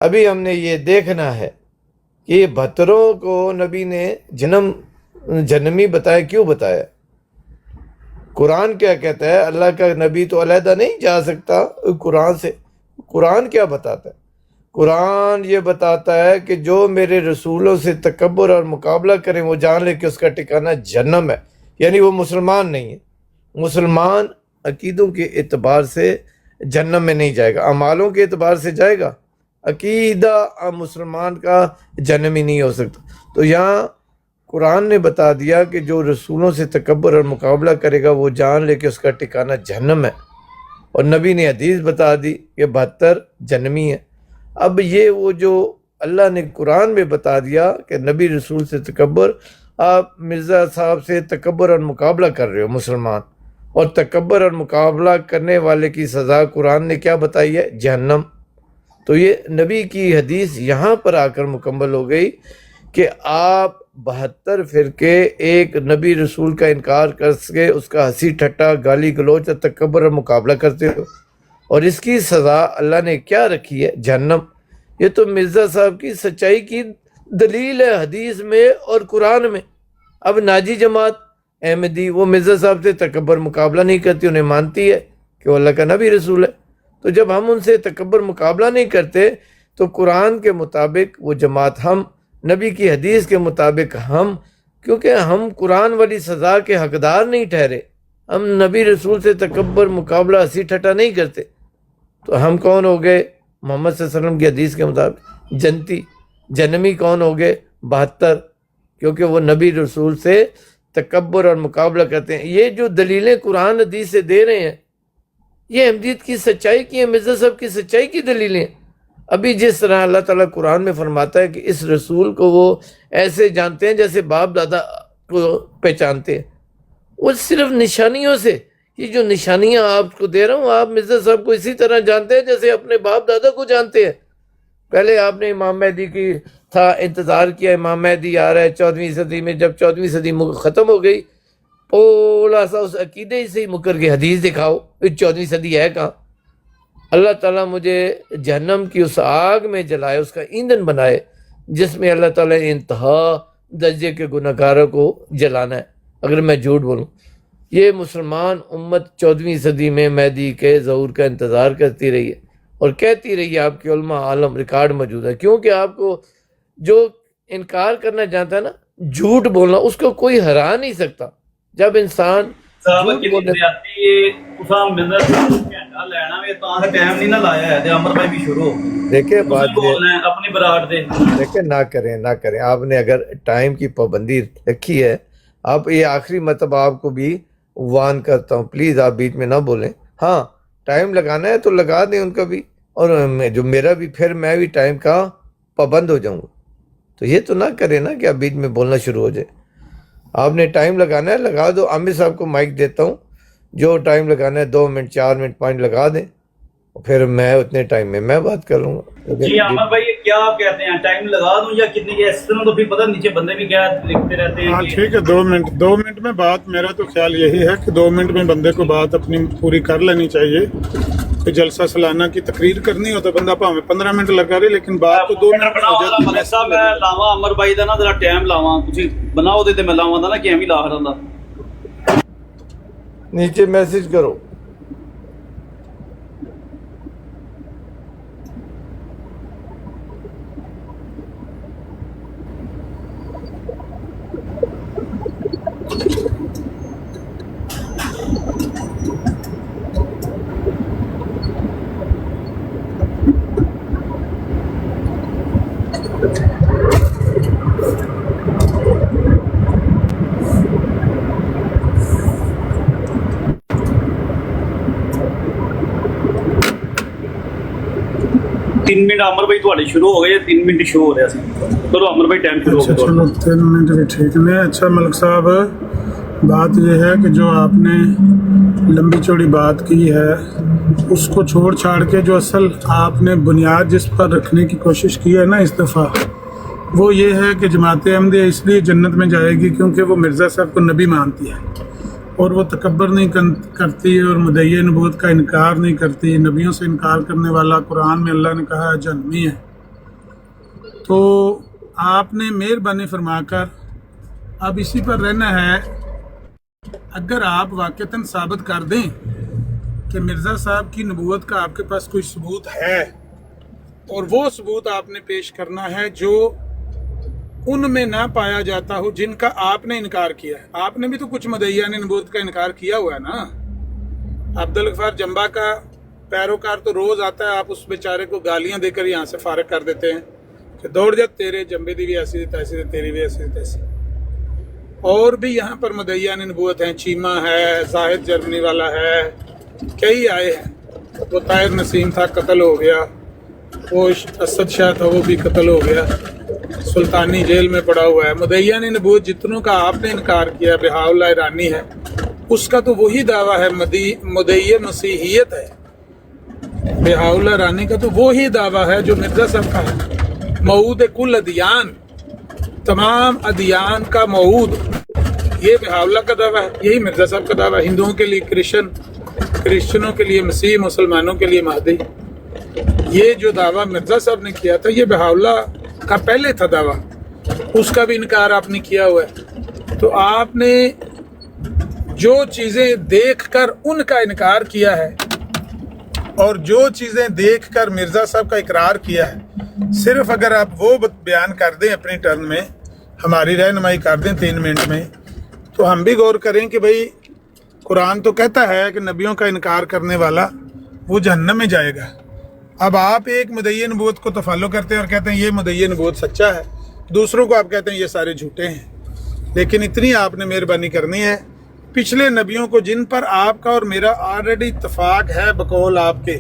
ابھی ہم نے یہ دیکھنا ہے کہ یہ بہتروں کو نبی نے جنمی بتایا، کیوں بتایا؟ قرآن کیا کہتا ہے؟ اللہ کا نبی تو علیحدہ نہیں جا سکتا قرآن سے۔ قرآن کیا بتاتا ہے؟ قرآن یہ بتاتا ہے کہ جو میرے رسولوں سے تکبر اور مقابلہ کریں وہ جان لے کہ اس کا ٹھکانہ جہنم ہے، یعنی وہ مسلمان نہیں ہے۔ مسلمان عقیدوں کے اعتبار سے جہنم میں نہیں جائے گا، اعمالوں کے اعتبار سے جائے گا۔ عقیدہ مسلمان کا جہنمی نہیں ہو سکتا۔ تو یہاں قرآن نے بتا دیا کہ جو رسولوں سے تکبر اور مقابلہ کرے گا وہ جان لے کہ اس کا ٹھکانہ جہنم ہے، اور نبی نے حدیث بتا دی کہ 72 جہنمی ہے۔ اب یہ وہ جو اللہ نے قرآن میں بتا دیا کہ نبی رسول سے تکبر، آپ مرزا صاحب سے تکبر اور مقابلہ کر رہے ہو مسلمان، اور تکبر اور مقابلہ کرنے والے کی سزا قرآن نے کیا بتائی ہے؟ جہنم۔ تو یہ نبی کی حدیث یہاں پر آ کر مکمل ہو گئی کہ آپ 72 فرقے ایک نبی رسول کا انکار کر کے اس کا ہنسی ٹھٹا، گالی گلوچ اور تکبر اور مقابلہ کرتے ہو، اور اس کی سزا اللہ نے کیا رکھی ہے؟ جہنم۔ یہ تو مرزا صاحب کی سچائی کی دلیل ہے حدیث میں اور قرآن میں۔ اب ناجی جماعت احمدی وہ مرزا صاحب سے تکبر مقابلہ نہیں کرتی، انہیں مانتی ہے کہ وہ اللہ کا نبی رسول ہے۔ تو جب ہم ان سے تکبر مقابلہ نہیں کرتے تو قرآن کے مطابق وہ جماعت ہم، نبی کی حدیث کے مطابق ہم، کیونکہ ہم قرآن والی سزا کے حقدار نہیں ٹھہرے، ہم نبی رسول سے تکبر مقابلہ ہنسی ٹھٹا نہیں کرتے، تو ہم کون ہو گئے؟ محمد صلی اللہ علیہ وسلم کی حدیث کے مطابق جنتی۔ جنمی کون ہو گئے؟ 72، کیونکہ وہ نبی رسول سے تکبر اور مقابلہ کرتے ہیں۔ یہ جو دلیلیں قرآن حدیث سے دے رہے ہیں یہ احمدیت کی سچائی کی ہیں، مرزا صاحب کی سچائی کی دلیلیں۔ ابھی جس طرح اللہ تعالیٰ قرآن میں فرماتا ہے کہ اس رسول کو وہ ایسے جانتے ہیں جیسے باپ دادا کو پہچانتے ہیں، وہ صرف نشانیوں سے، یہ جو نشانیاں آپ کو دے رہا ہوں آپ مرزا صاحب کو اسی طرح جانتے ہیں جیسے اپنے باپ دادا کو جانتے ہیں۔ پہلے آپ نے امام مہدی کی تھا انتظار کیا، امام مہدی آ رہا ہے 14ویں صدی میں، جب 14ویں صدی ختم ہو گئی بولا سا اس عقیدے سے ہی مکر کے حدیث دکھاؤ، 14ویں صدی ہے کہاں؟ اللہ تعالیٰ مجھے جہنم کی اس آگ میں جلائے، اس کا ایندھن بنائے جس میں اللہ تعالیٰ انتہا درجے کے گناہ گاروں کو جلانا ہے اگر میں جھوٹ بولوں۔ یہ مسلمان امت 14ویں صدی میں مہدی کے ظہور کا انتظار کرتی رہی ہے اور کہتی رہی ہے، آپ کے علماء عالم ریکارڈ موجود ہے، کیونکہ آپ کو جو انکار کرنا چاہتا ہے نا، جھوٹ بولنا، اس کو کوئی ہرا نہیں سکتا۔ جب انسان دیکھیں بات دیکھیں نہ کریں آپ نے اگر ٹائم کی پابندی رکھی ہے، آپ یہ آخری مطلب آپ کو بھی وان کرتا ہوں، پلیز آپ بیچ میں نہ بولیں۔ ہاں ٹائم لگانا ہے تو لگا دیں ان کا بھی، اور جو میرا بھی، پھر میں بھی ٹائم کا پابند ہو جاؤں گا۔ تو یہ تو نہ کریں نا کہ آپ بیچ میں بولنا شروع ہو جائے۔ آپ نے ٹائم لگانا ہے لگا دو۔ عامر صاحب کو مائک دیتا ہوں، جو ٹائم لگانا ہے 2 منٹ 4 منٹ پوائنٹ لگا دیں، پھر میں اتنے ٹائم میں میں بات کر لوں گا۔ جی عامر بھائی کیا آپ کہتے ہیں، ٹائم لگا دوں یا کتنی کے؟ اس طرح تو پھر پتہ نیچے بندے بھی کیا لکھتے رہتے ہیں۔ ہاں ٹھیک ہے، 2 منٹ میں بات، میرا تو خیال یہی ہے کہ 2 منٹ میں بندے کو بات اپنی پوری کر لینی چاہیے۔ کہ جلسہ سالانہ کی تقریر کرنی ہو تو بندہ 15 منٹ لگا رہے، لیکن بات تو 2 منٹ میں ہو جاتی ہے۔ ملک صاحب میں لاواں عمر بھائی دا نا ذرا ٹائم لاواں، تسی بناؤ دے تے میں لاواں دا نا کہ ایویں لا رہا۔ نیچے میسج کرو۔ تین منٹ عمر بھائی تھوڑے شروع ہو گئے، 3 منٹ شو ہو رہا سی۔ چلو عمر بھائی ٹائم شروع ہو گیا۔ چلو 3 منٹ بھی ٹھیک نہیں۔ اچھا ملک صاحب، بات یہ ہے کہ جو آپ نے لمبی چوڑی بات کی ہے اس کو چھوڑ چھاڑ کے جو اصل آپ نے بنیاد جس پر رکھنے کی کوشش کی ہے نا اس دفعہ، وہ یہ ہے کہ جماعت احمدیہ اس لیے جنت میں جائے گی کیونکہ وہ مرزا صاحب کو نبی مانتی ہے، اور وہ تکبر نہیں کرتی اور مدعی نبوت کا انکار نہیں کرتی۔ نبیوں سے انکار کرنے والا قرآن میں اللہ نے کہا ہے جہنمی ہے، تو آپ نے مہربانی فرما کر اب اسی پر رہنا ہے. اگر آپ واقعتاً ثابت کر دیں کہ مرزا صاحب کی نبوت کا آپ کے پاس کوئی ثبوت ہے، اور وہ ثبوت آپ نے پیش کرنا ہے جو ان میں نہ پایا جاتا ہو جن کا آپ نے انکار کیا ہے. آپ نے بھی تو کچھ مدعیان نبوت کا انکار کیا ہوا ہے نا. عبدالغفار جمبا کا پیروکار تو روز آتا ہے، آپ اس بیچارے کو گالیاں دے کر یہاں سے فارغ کر دیتے ہیں کہ دوڑ جا، تیرے جمبے دی بھی ایسی تیسی، تیری بھی ایسی تیسی. اور بھی یہاں پر مدعیان نبوت ہیں، چیمہ ہے، زاہد جرمنی والا ہے، کئی آئے ہیں. وہ طاہر نسیم تھا، قتل ہو گیا. وہ اسد شاہ تھا، وہ بھی قتل ہو گیا، سلطانی جیل میں پڑا ہوا ہے. مدعیان نبوت جتنوں کا آپ نے انکار کیا، بہاؤاللہ ایرانی ہے، اس کا تو وہی دعویٰ ہے، مدعی مسیحیت ہے. بہاؤاللہ ایرانی کا تو وہی دعویٰ ہے جو مرزا صاحب کا ہے. موعود کل ادیان، تمام ادیان کا موعود، یہ بہاؤاللہ کا دعویٰ ہے، یہی مرزا صاحب کا دعویٰ ہے. ہندوؤں کے لیے کرسچنوں کے لیے مسیح، مسلمانوں کے لیے مہدی. یہ جو دعویٰ مرزا صاحب نے کیا تھا یہ بہاؤاللہ کا پہلے تھا دعویٰ، اس کا بھی انکار آپ نے کیا ہوا ہے. تو آپ نے جو چیزیں دیکھ کر ان کا انکار کیا ہے اور جو چیزیں دیکھ کر مرزا صاحب کا اقرار کیا ہے، صرف اگر آپ وہ بیان کر دیں اپنی ٹرن میں، ہماری رہنمائی کر دیں 3 منٹ میں، تو ہم بھی غور کریں کہ بھئی قرآن تو کہتا ہے کہ نبیوں کا انکار کرنے والا وہ جہنم میں جائے گا. اب آپ ایک مدعی نبوت کو تفالو کرتے ہیں اور کہتے ہیں یہ مدعی نبوت سچا ہے، دوسروں کو آپ کہتے ہیں یہ سارے جھوٹے ہیں. لیکن اتنی آپ نے مہربانی کرنی ہے، پچھلے نبیوں کو جن پر آپ کا اور میرا آلریڈی اتفاق ہے بقول آپ کے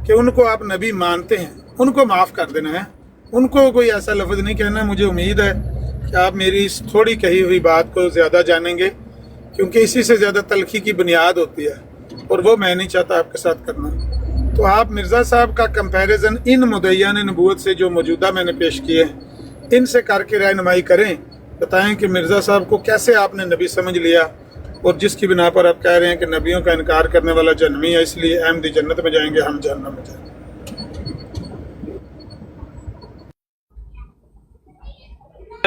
کہ ان کو آپ نبی مانتے ہیں، ان کو معاف کر دینا ہے. ان کو کوئی ایسا لفظ نہیں کہنا. مجھے امید ہے کہ آپ میری اس تھوڑی کہی ہوئی بات کو زیادہ جانیں گے، کیونکہ اسی سے زیادہ تلخی کی بنیاد ہوتی ہے، اور وہ میں نہیں چاہتا آپ کے ساتھ کرنا. تو آپ مرزا صاحب کا کمپیریزن ان مدعیان نبوت سے جو موجودہ میں نے پیش کیے ہیں ان سے کر کے رہنمائی کریں. بتائیں کہ مرزا صاحب کو کیسے آپ نے نبی سمجھ لیا، اور جس کی بنا پر آپ کہہ رہے ہیں کہ نبیوں کا انکار کرنے والا جہنمی ہے، اس لیے احمدی جنت میں جائیں گے، ہم جہنم میں جائیں گے.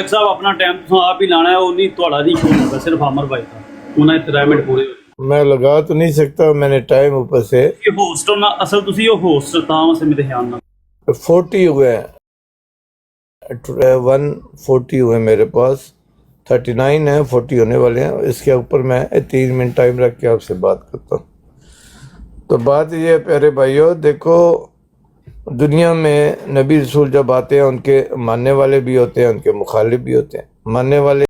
صاحب اپنا ٹائم تو آپ ہی لانا ہے، وہ نہیں تھوڑا نہیں چھوڑنا، صرف عامر بھائی تھا، انہیں 3 منٹ پورے میں لگا تو نہیں سکتا، میں نے ٹائم اوپر سے یہ ہوسٹ ہونا اصل تسی یہ ہوسٹ تاں سے میرے خیال نہ 40 ہوئے ہیں، 140 ہوئے میرے پاس، 39 ہیں، 40 ہونے والے ہیں. اس کے اوپر میں 3 منٹ ٹائم رکھ کے آپ سے بات کرتا ہوں. تو بات یہ ہے پیارے بھائیو، دیکھو دنیا میں نبی رسول جب آتے ہیں ان کے ماننے والے بھی ہوتے ہیں، ان کے مخالف بھی ہوتے ہیں. ماننے والے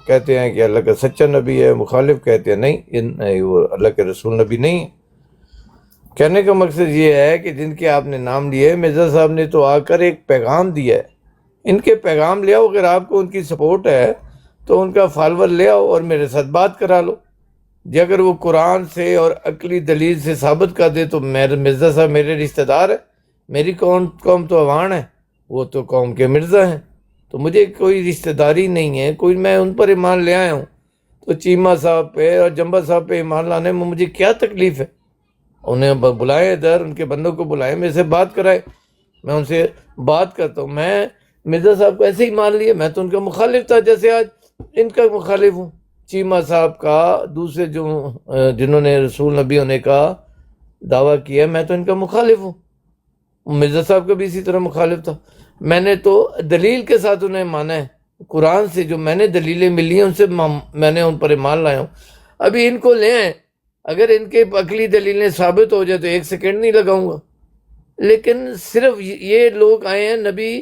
کہتے ہیں کہ اللہ کا سچا نبی ہے، مخالف کہتے ہیں نہیں، وہ اللہ کے رسول نبی نہیں ہے. کہنے کا مقصد یہ ہے کہ جن کے آپ نے نام لیے، مرزا صاحب نے تو آ کر ایک پیغام دیا ہے، ان کے پیغام لے آؤ. اگر آپ کو ان کی سپورٹ ہے تو ان کا فالوور لے آؤ اور میرے ساتھ بات کرا لو. جی اگر وہ قرآن سے اور عقلی دلیل سے ثابت کر دے تو مرزا صاحب میرے رشتہ دار ہیں، میری قوم تو عوان ہے، وہ تو قوم کے مرزا ہیں، تو مجھے کوئی رشتہ داری نہیں ہے کوئی. میں ان پر ایمان لے آیا ہوں، تو چیمہ صاحب پہ اور جمبا صاحب پہ ایمان لانے میں مجھے کیا تکلیف ہے؟ انہیں بلائیں، ادھر ان کے بندوں کو بلائیں، میرے سے بات کرائیں، میں ان سے بات کرتا ہوں. میں مرزا صاحب کو ایسے ہی مان لیے، میں تو ان کا مخالف تھا جیسے آج ان کا مخالف ہوں. چیمہ صاحب کا، دوسرے جنہوں نے رسول نبی ہونے کا دعویٰ کیا، میں تو ان کا مخالف ہوں. مرزا صاحب کا بھی اسی طرح مخالف تھا. میں نے تو دلیل کے ساتھ انہیں مانا ہے، قرآن سے جو میں نے دلیلیں ملی ہیں ان سے میں نے ان پر ایمان لایا ہوں. ابھی ان کو لے آئیں، اگر ان کے عقلی دلیلیں ثابت ہو جائے تو 1 سیکنڈ نہیں لگاؤں گا. لیکن صرف یہ لوگ آئے ہیں نبی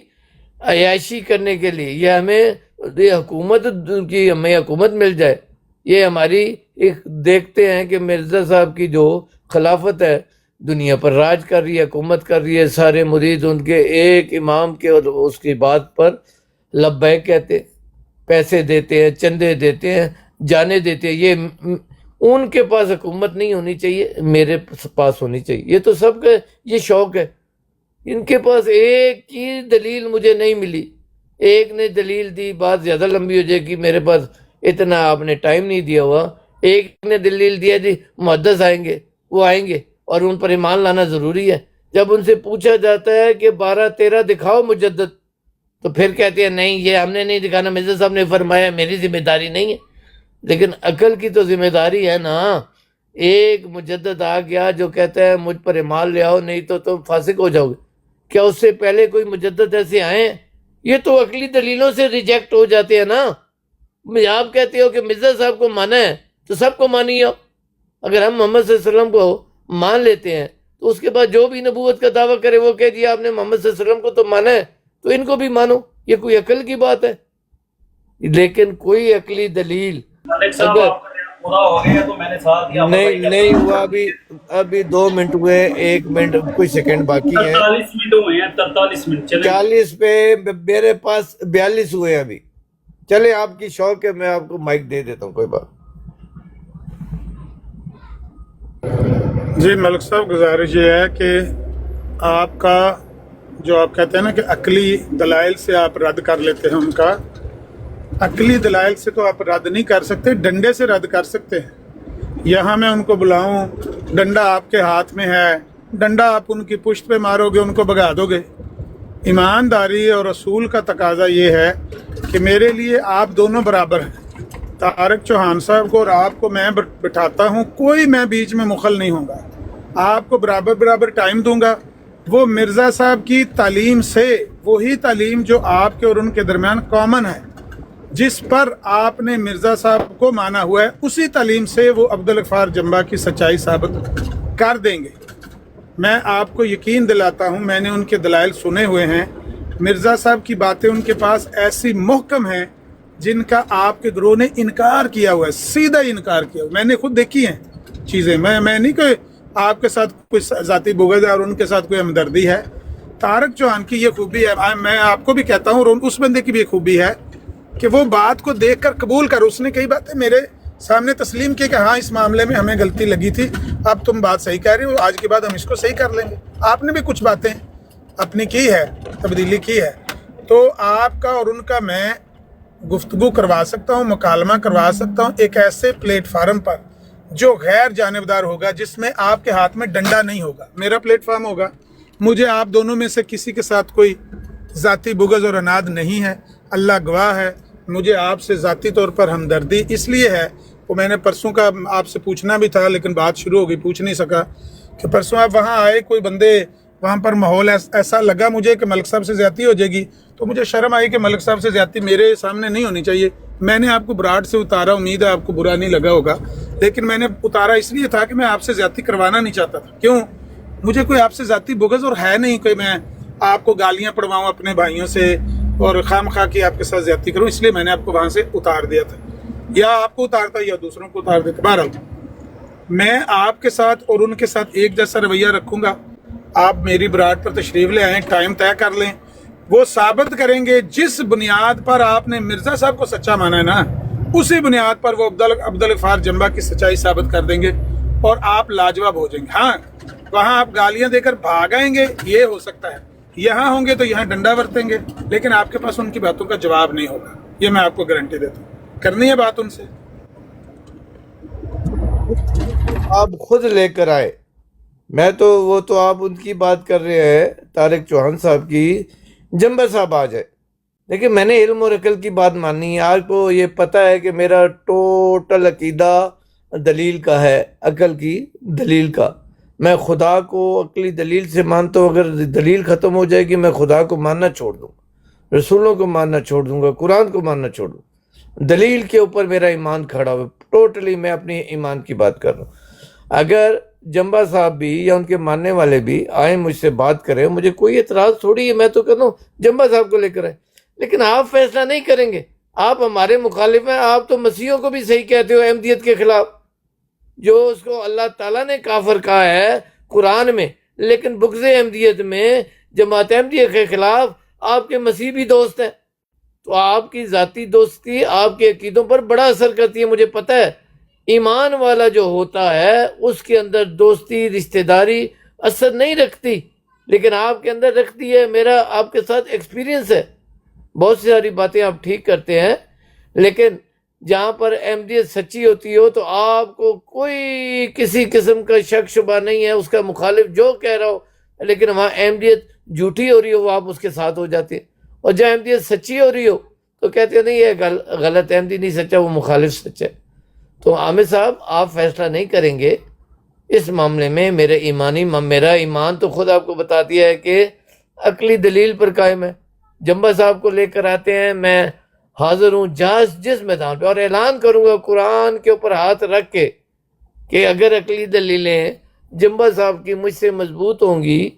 عیاشی کرنے کے لیے، یہ ہمیں یہ حکومت کی، ہمیں حکومت مل جائے. یہ ہماری ایک دیکھتے ہیں کہ مرزا صاحب کی جو خلافت ہے دنیا پر راج کر رہی ہے، حکومت کر رہی ہے. سارے مرید ان کے ایک امام کے اور اس کی بات پر لبیک کہتے، پیسے دیتے ہیں، چندے دیتے ہیں، جانے دیتے ہیں. یہ ان کے پاس حکومت نہیں ہونی چاہیے، میرے پاس ہونی چاہیے. یہ تو سب کا یہ شوق ہے. ان کے پاس ایک کی دلیل مجھے نہیں ملی. ایک نے دلیل دی، بات زیادہ لمبی ہو جائے گی، میرے پاس اتنا آپ نے ٹائم نہیں دیا ہوا. ایک نے دلیل دیا محدث آئیں گے، وہ آئیں گے اور ان پر ایمان لانا ضروری ہے. جب ان سے پوچھا جاتا ہے کہ 12-13 دکھاؤ مجدد، تو پھر کہتے ہیں نہیں یہ ہم نے نہیں دکھانا، مرزا صاحب نے فرمایا، میری ذمہ داری نہیں ہے۔ لیکن عقل کی تو ذمہ داری ہے نا۔ ایک مجدد آ گیا جو کہتا ہے مجھ پر ایمان لے آؤ نہیں تو تم فاسق ہو جاؤ گے، کیا اس سے پہلے کوئی مجدد ایسے آئے ہیں؟ یہ تو عقلی دلیلوں سے ریجیکٹ ہو جاتے ہیں نا۔ آپ کہتے ہو کہ مرزا صاحب کو مانا ہے تو سب کو مانیے۔ اگر ہم محمد صلی اللہ علیہ وسلم کو مان لیتے ہیں تو اس کے بعد جو بھی نبوت کا دعویٰ کرے وہ کہہ دیا آپ نے محمد صلی اللہ علیہ وسلم کو تو مانا ہے تو ان کو بھی مانو، یہ کوئی عقل کی بات ہے؟ لیکن کوئی عقلی دلیل ملک صاحب اگر آپ کا ٹائم پورا ہو گیا تو میں نے ساتھ دیا نہیں ہوا، ابھی 2 منٹ ہوئے، 1 منٹ کچھ سیکنڈ باقی ہیں۔ 43 منٹ ہوئے ہیں، 43 منٹ چلیں۔ 40 پہ میرے پاس 42 ہوئے ہیں ابھی۔ چلے آپ کی شوق ہے، میں آپ کو مائک دے دیتا ہوں، کوئی بات۔ جی ملک صاحب، گزارش یہ ہے کہ آپ کا جو آپ کہتے ہیں نا کہ عقلی دلائل سے آپ رد کر لیتے ہیں، ان کا عقلی دلائل سے تو آپ رد نہیں کر سکتے، ڈنڈے سے رد کر سکتے ہیں۔ یہاں میں ان کو بلاؤں، ڈنڈا آپ کے ہاتھ میں ہے، ڈنڈا آپ ان کی پشت پہ مارو گے، ان کو بھگا دو گے؟ ایمانداری اور رسول کا تقاضا یہ ہے کہ میرے لیے آپ دونوں برابر ہیں۔ طارق چوہان صاحب کو اور آپ کو میں بٹھاتا ہوں، کوئی میں بیچ میں مخل نہیں ہوں گا، آپ کو برابر برابر ٹائم دوں گا۔ وہ مرزا صاحب کی تعلیم سے، وہی تعلیم جو آپ کے اور ان کے درمیان کامن ہے، جس پر آپ نے مرزا صاحب کو مانا ہوا ہے، اسی تعلیم سے وہ عبدالغفار جمبا کی سچائی ثابت کر دیں گے۔ میں آپ کو یقین دلاتا ہوں، میں نے ان کے دلائل سنے ہوئے ہیں، مرزا صاحب کی باتیں ان کے پاس ایسی محکم ہیں جن کا آپ کے گروہ نے انکار کیا ہوا ہے، سیدھا انکار کیا ہوا ہے۔ میں نے خود دیکھی ہیں چیزیں، میں نہیں کہ آپ کے ساتھ کوئی ذاتی بغض ہے اور ان کے ساتھ کوئی ہمدردی ہے۔ طارق چوہان کی یہ خوبی ہے، میں آپ کو بھی کہتا ہوں، اور اس بندے کی بھی یہ خوبی ہے کہ وہ بات کو دیکھ کر قبول کر، اس نے کئی باتیں میرے سامنے تسلیم کی کہ ہاں اس معاملے میں ہمیں غلطی لگی تھی، اب تم بات صحیح کہہ رہے ہو، آج کے بعد ہم اس کو صحیح کر لیں گے۔ آپ نے بھی کچھ باتیں اپنی کی ہے، تبدیلی کی ہے، تو آپ کا اور ان کا میں گفتگو کروا سکتا ہوں، مکالمہ کروا سکتا ہوں ایک ایسے پلیٹ فارم پر جو غیر جانبدار ہوگا، جس میں آپ کے ہاتھ میں ڈنڈا نہیں ہوگا، میرا پلیٹ فارم ہوگا۔ مجھے آپ دونوں میں سے کسی کے ساتھ کوئی ذاتی بغض اور عناد نہیں ہے، اللہ گواہ ہے، مجھے آپ سے ذاتی طور پر ہمدردی اس لیے ہے، وہ میں نے پرسوں کا آپ سے پوچھنا بھی تھا لیکن بات شروع ہو گئی، پوچھ نہیں سکا، کہ پرسوں آپ وہاں آئے، کوئی بندے وہاں پر ماحول ایسا لگا مجھے کہ ملک صاحب سے زیادتی ہو جائے گی، تو مجھے شرم آئی کہ ملک صاحب سے زیادتی میرے سامنے نہیں ہونی چاہیے۔ میں نے آپ کو براڈ سے اتارا، امید ہے آپ کو برا نہیں لگا ہوگا، لیکن میں نے اتارا اس لیے تھا کہ میں آپ سے زیادتی کروانا نہیں چاہتا تھا۔ کیوں؟ مجھے کوئی آپ سے ذاتی بغض اور ہے نہیں کہ میں آپ کو گالیاں پڑواؤں اپنے بھائیوں سے اور خام خواہ کی آپ کے ساتھ زیادتی کروں، اس لیے میں نے آپ کو وہاں سے اتار دیا تھا، یا آپ کو اتارتا یا دوسروں کو اتار دیتا۔ بہرحال میں آپ کے ساتھ اور ان کے ساتھ ایک جیسا رویہ رکھوں گا۔ آپ میری براڈ پر تشریف لے آئیں، ٹائم طے کر لیں، وہ ثابت کریں گے جس بنیاد پر آپ نے مرزا صاحب کو سچا مانا ہے نا، اسی بنیاد پر وہ عبدالغفار جمبا کی سچائی ثابت کر دیں گے اور آپ لاجواب ہو جائیں گے۔ ہاں وہاں آپ گالیاں دے کر بھاگ آئیں گے، یہ ہو سکتا ہے، یہاں ہوں گے تو یہاں ڈنڈا برتیں گے، لیکن آپ کے پاس ان کی باتوں کا جواب نہیں ہوگا، یہ میں آپ کو گارنٹی دیتا ہوں۔ کرنی ہے بات ان سے، آپ خود لے کر آئے، میں تو وہ تو آپ ان کی بات کر رہے ہیں، طارق چوہان صاحب کی، جمبا صاحب آ جائے، لیکن میں نے علم اور عقل کی بات ماننی ہے۔ آپ کو یہ پتہ ہے کہ میرا ٹوٹل عقیدہ دلیل کا ہے، عقل کی دلیل کا۔ میں خدا کو عقلی دلیل سے مانتا ہوں، اگر دلیل ختم ہو جائے گی میں خدا کو ماننا چھوڑ دوں گا، رسولوں کو ماننا چھوڑ دوں گا، قرآن کو ماننا چھوڑ دوں گا۔ دلیل کے اوپر میرا ایمان کھڑا ہوا، ٹوٹلی میں اپنی ایمان کی بات کر رہا ہوں۔ اگر جمبا صاحب بھی یا ان کے ماننے والے بھی آئیں مجھ سے بات کریں، مجھے کوئی اعتراض تھوڑی ہے، میں تو کہتا ہوں جمبا صاحب کو لے کر آئیں، لیکن آپ فیصلہ نہیں کریں گے، آپ ہمارے مخالف ہیں۔ آپ تو مسیحوں کو بھی صحیح کہتے ہو احمدیت کے خلاف، جو اس کو اللہ تعالیٰ نے کافر کہا ہے قرآن میں، لیکن بغض احمدیت میں جماعت احمدیہ کے خلاف آپ کے مسیح بھی دوست ہیں۔ تو آپ کی ذاتی دوستی آپ کے عقیدوں پر بڑا اثر کرتی ہے، مجھے پتہ ہے۔ ایمان والا جو ہوتا ہے اس کے اندر دوستی رشتہ داری اثر نہیں رکھتی، لیکن آپ کے اندر رکھتی ہے۔ میرا آپ کے ساتھ ایکسپیرینس ہے، بہت ساری باتیں آپ ٹھیک کرتے ہیں، لیکن جہاں پر احمدیت سچی ہوتی ہو تو آپ کو کوئی کسی قسم کا شک شبہ نہیں ہے، اس کا مخالف جو کہہ رہا ہو لیکن وہاں احمدیت جھوٹی ہو رہی ہو وہ آپ اس کے ساتھ ہو جاتے ہیں، اور جہاں احمدیت سچی ہو رہی ہو تو کہتے ہیں نہیں یہ غلط، احمدی نہیں سچا، وہ مخالف سچ ہے۔ تو عامر صاحب آپ فیصلہ نہیں کریں گے اس معاملے میں، میرا ایمان تو خود آپ کو بتا دیا ہے کہ عقلی دلیل پر قائم ہے۔ جمبا صاحب کو لے کر آتے ہیں، میں حاضر ہوں جس میدان پہ، اور اعلان کروں گا قرآن کے اوپر ہاتھ رکھ کے کہ اگر عقلی دلیلیں جمبا صاحب کی مجھ سے مضبوط ہوں گی،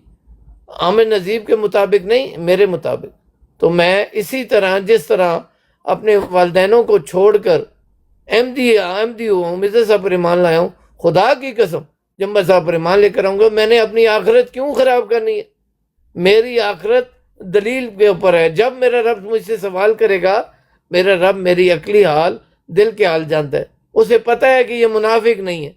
عامر نذیب کے مطابق نہیں میرے مطابق، تو میں اسی طرح جس طرح اپنے والدینوں کو چھوڑ کر احمدی ہوں، مرزا صاحب پر ایمان لایا ہوں، خدا کی قسم جمبا صاحب پر ایمان لے کر آؤں گا۔ میں نے اپنی آخرت کیوں خراب کرنی ہے؟ میری آخرت دلیل کے اوپر ہے۔ جب میرا رب مجھ سے سوال کرے گا، میرا رب میری عقلی حال، دل کے حال جانتا ہے، اسے پتہ ہے کہ یہ منافق نہیں ہے۔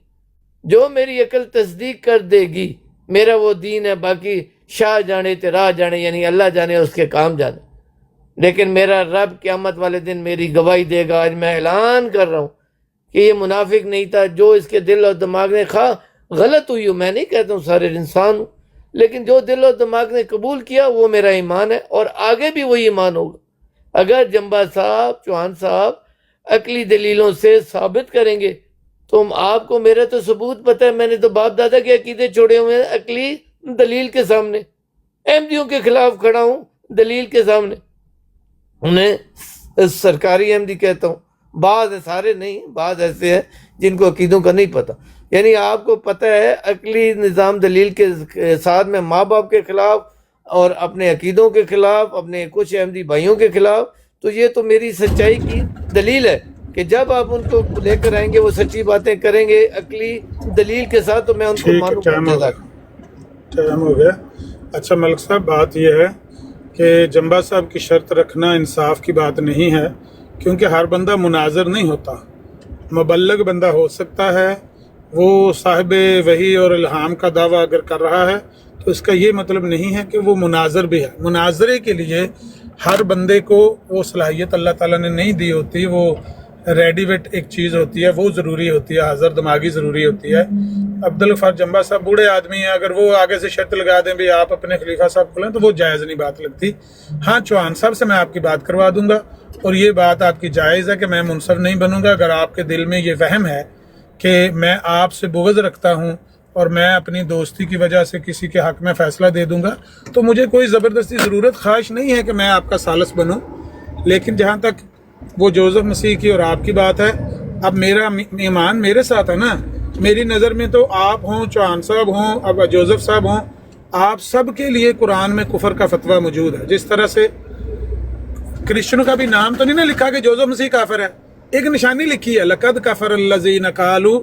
جو میری عقل تصدیق کر دے گی میرا وہ دین ہے، باقی شاہ جانے تیرا جانے، یعنی اللہ جانے اس کے کام جانے، لیکن میرا رب قیامت والے دن میری گواہی دے گا۔ آج میں اعلان کر رہا ہوں کہ یہ منافق نہیں تھا، جو اس کے دل اور دماغ نے خواہ غلط ہوئی ہو، میں نہیں کہتا ہوں سارے انسان ہوں، لیکن جو دل اور دماغ نے قبول کیا وہ میرا ایمان ہے، اور آگے بھی وہی ایمان ہوگا۔ اگر جمبا صاحب، چوہان صاحب عقلی دلیلوں سے ثابت کریں گے تو آپ کو میرا تو ثبوت پتہ ہے، میں نے تو باپ دادا کے عقیدے چھوڑے ہوئے ہیں عقلی دلیل کے سامنے، احمدیوں کے خلاف کھڑا ہوں دلیل کے سامنے، انہیں سرکاری احمدی کہتا ہوں۔ بعض سارے نہیں، بعض ایسے ہیں جن کو عقیدوں کا نہیں پتہ، یعنی آپ کو پتہ ہے عقلی نظام دلیل کے ساتھ میں ماں باپ کے خلاف اور اپنے عقیدوں کے خلاف، اپنے کچھ احمدی بھائیوں کے خلاف، تو یہ تو میری سچائی کی دلیل ہے کہ جب آپ ان کو لے کر آئیں گے وہ سچی باتیں کریں گے عقلی دلیل کے ساتھ، تو میں ان کو مانوں گا۔ ٹائم ہو گیا۔ اچھا ملک صاحب، بات یہ ہے کہ جمبا صاحب کی شرط رکھنا انصاف کی بات نہیں ہے، کیونکہ ہر بندہ مناظر نہیں ہوتا، مبلغ بندہ ہو سکتا ہے۔ وہ صاحب وحی اور الہام کا دعویٰ اگر کر رہا ہے تو اس کا یہ مطلب نہیں ہے کہ وہ مناظر بھی ہے۔ مناظرے کے لیے ہر بندے کو وہ صلاحیت اللہ تعالیٰ نے نہیں دی ہوتی، وہ ریڈی ویٹ ایک چیز ہوتی ہے، وہ ضروری ہوتی ہے، حاضر دماغی ضروری ہوتی ہے۔ عبدالغفار جمبا صاحب بوڑھے آدمی ہیں، اگر وہ آگے سے شرط لگا دیں بھی آپ اپنے خلیفہ صاحب کو لیں تو وہ جائز نہیں بات لگتی۔ ہاں چوہان صاحب سے میں آپ کی بات کروا دوں گا، اور یہ بات آپ کی جائز ہے کہ میں منصف نہیں بنوں گا۔ اگر آپ کے دل میں یہ وہم ہے کہ میں آپ سے بغض رکھتا ہوں اور میں اپنی دوستی کی وجہ سے کسی کے حق میں فیصلہ دے دوں گا، تو مجھے کوئی زبردستی ضرورت خواہش نہیں ہے کہ میں آپ کا ثالث بنوں۔ لیکن جہاں تک وہ جوزف مسیح کی اور آپ کی بات ہے، اب میرا ایمان میرے ساتھ ہے نا، میری نظر میں تو آپ ہوں، چوہان صاحب ہوں، اب جوزف صاحب ہوں، آپ سب کے لیے قرآن میں کفر کا فتویٰ موجود ہے۔ جس طرح سے کرسچنوں کا بھی نام تو نہیں نا لکھا کہ جوزف مسیح کافر ہے، ایک نشانی لکھی ہے، لقد کفر الذین قالوا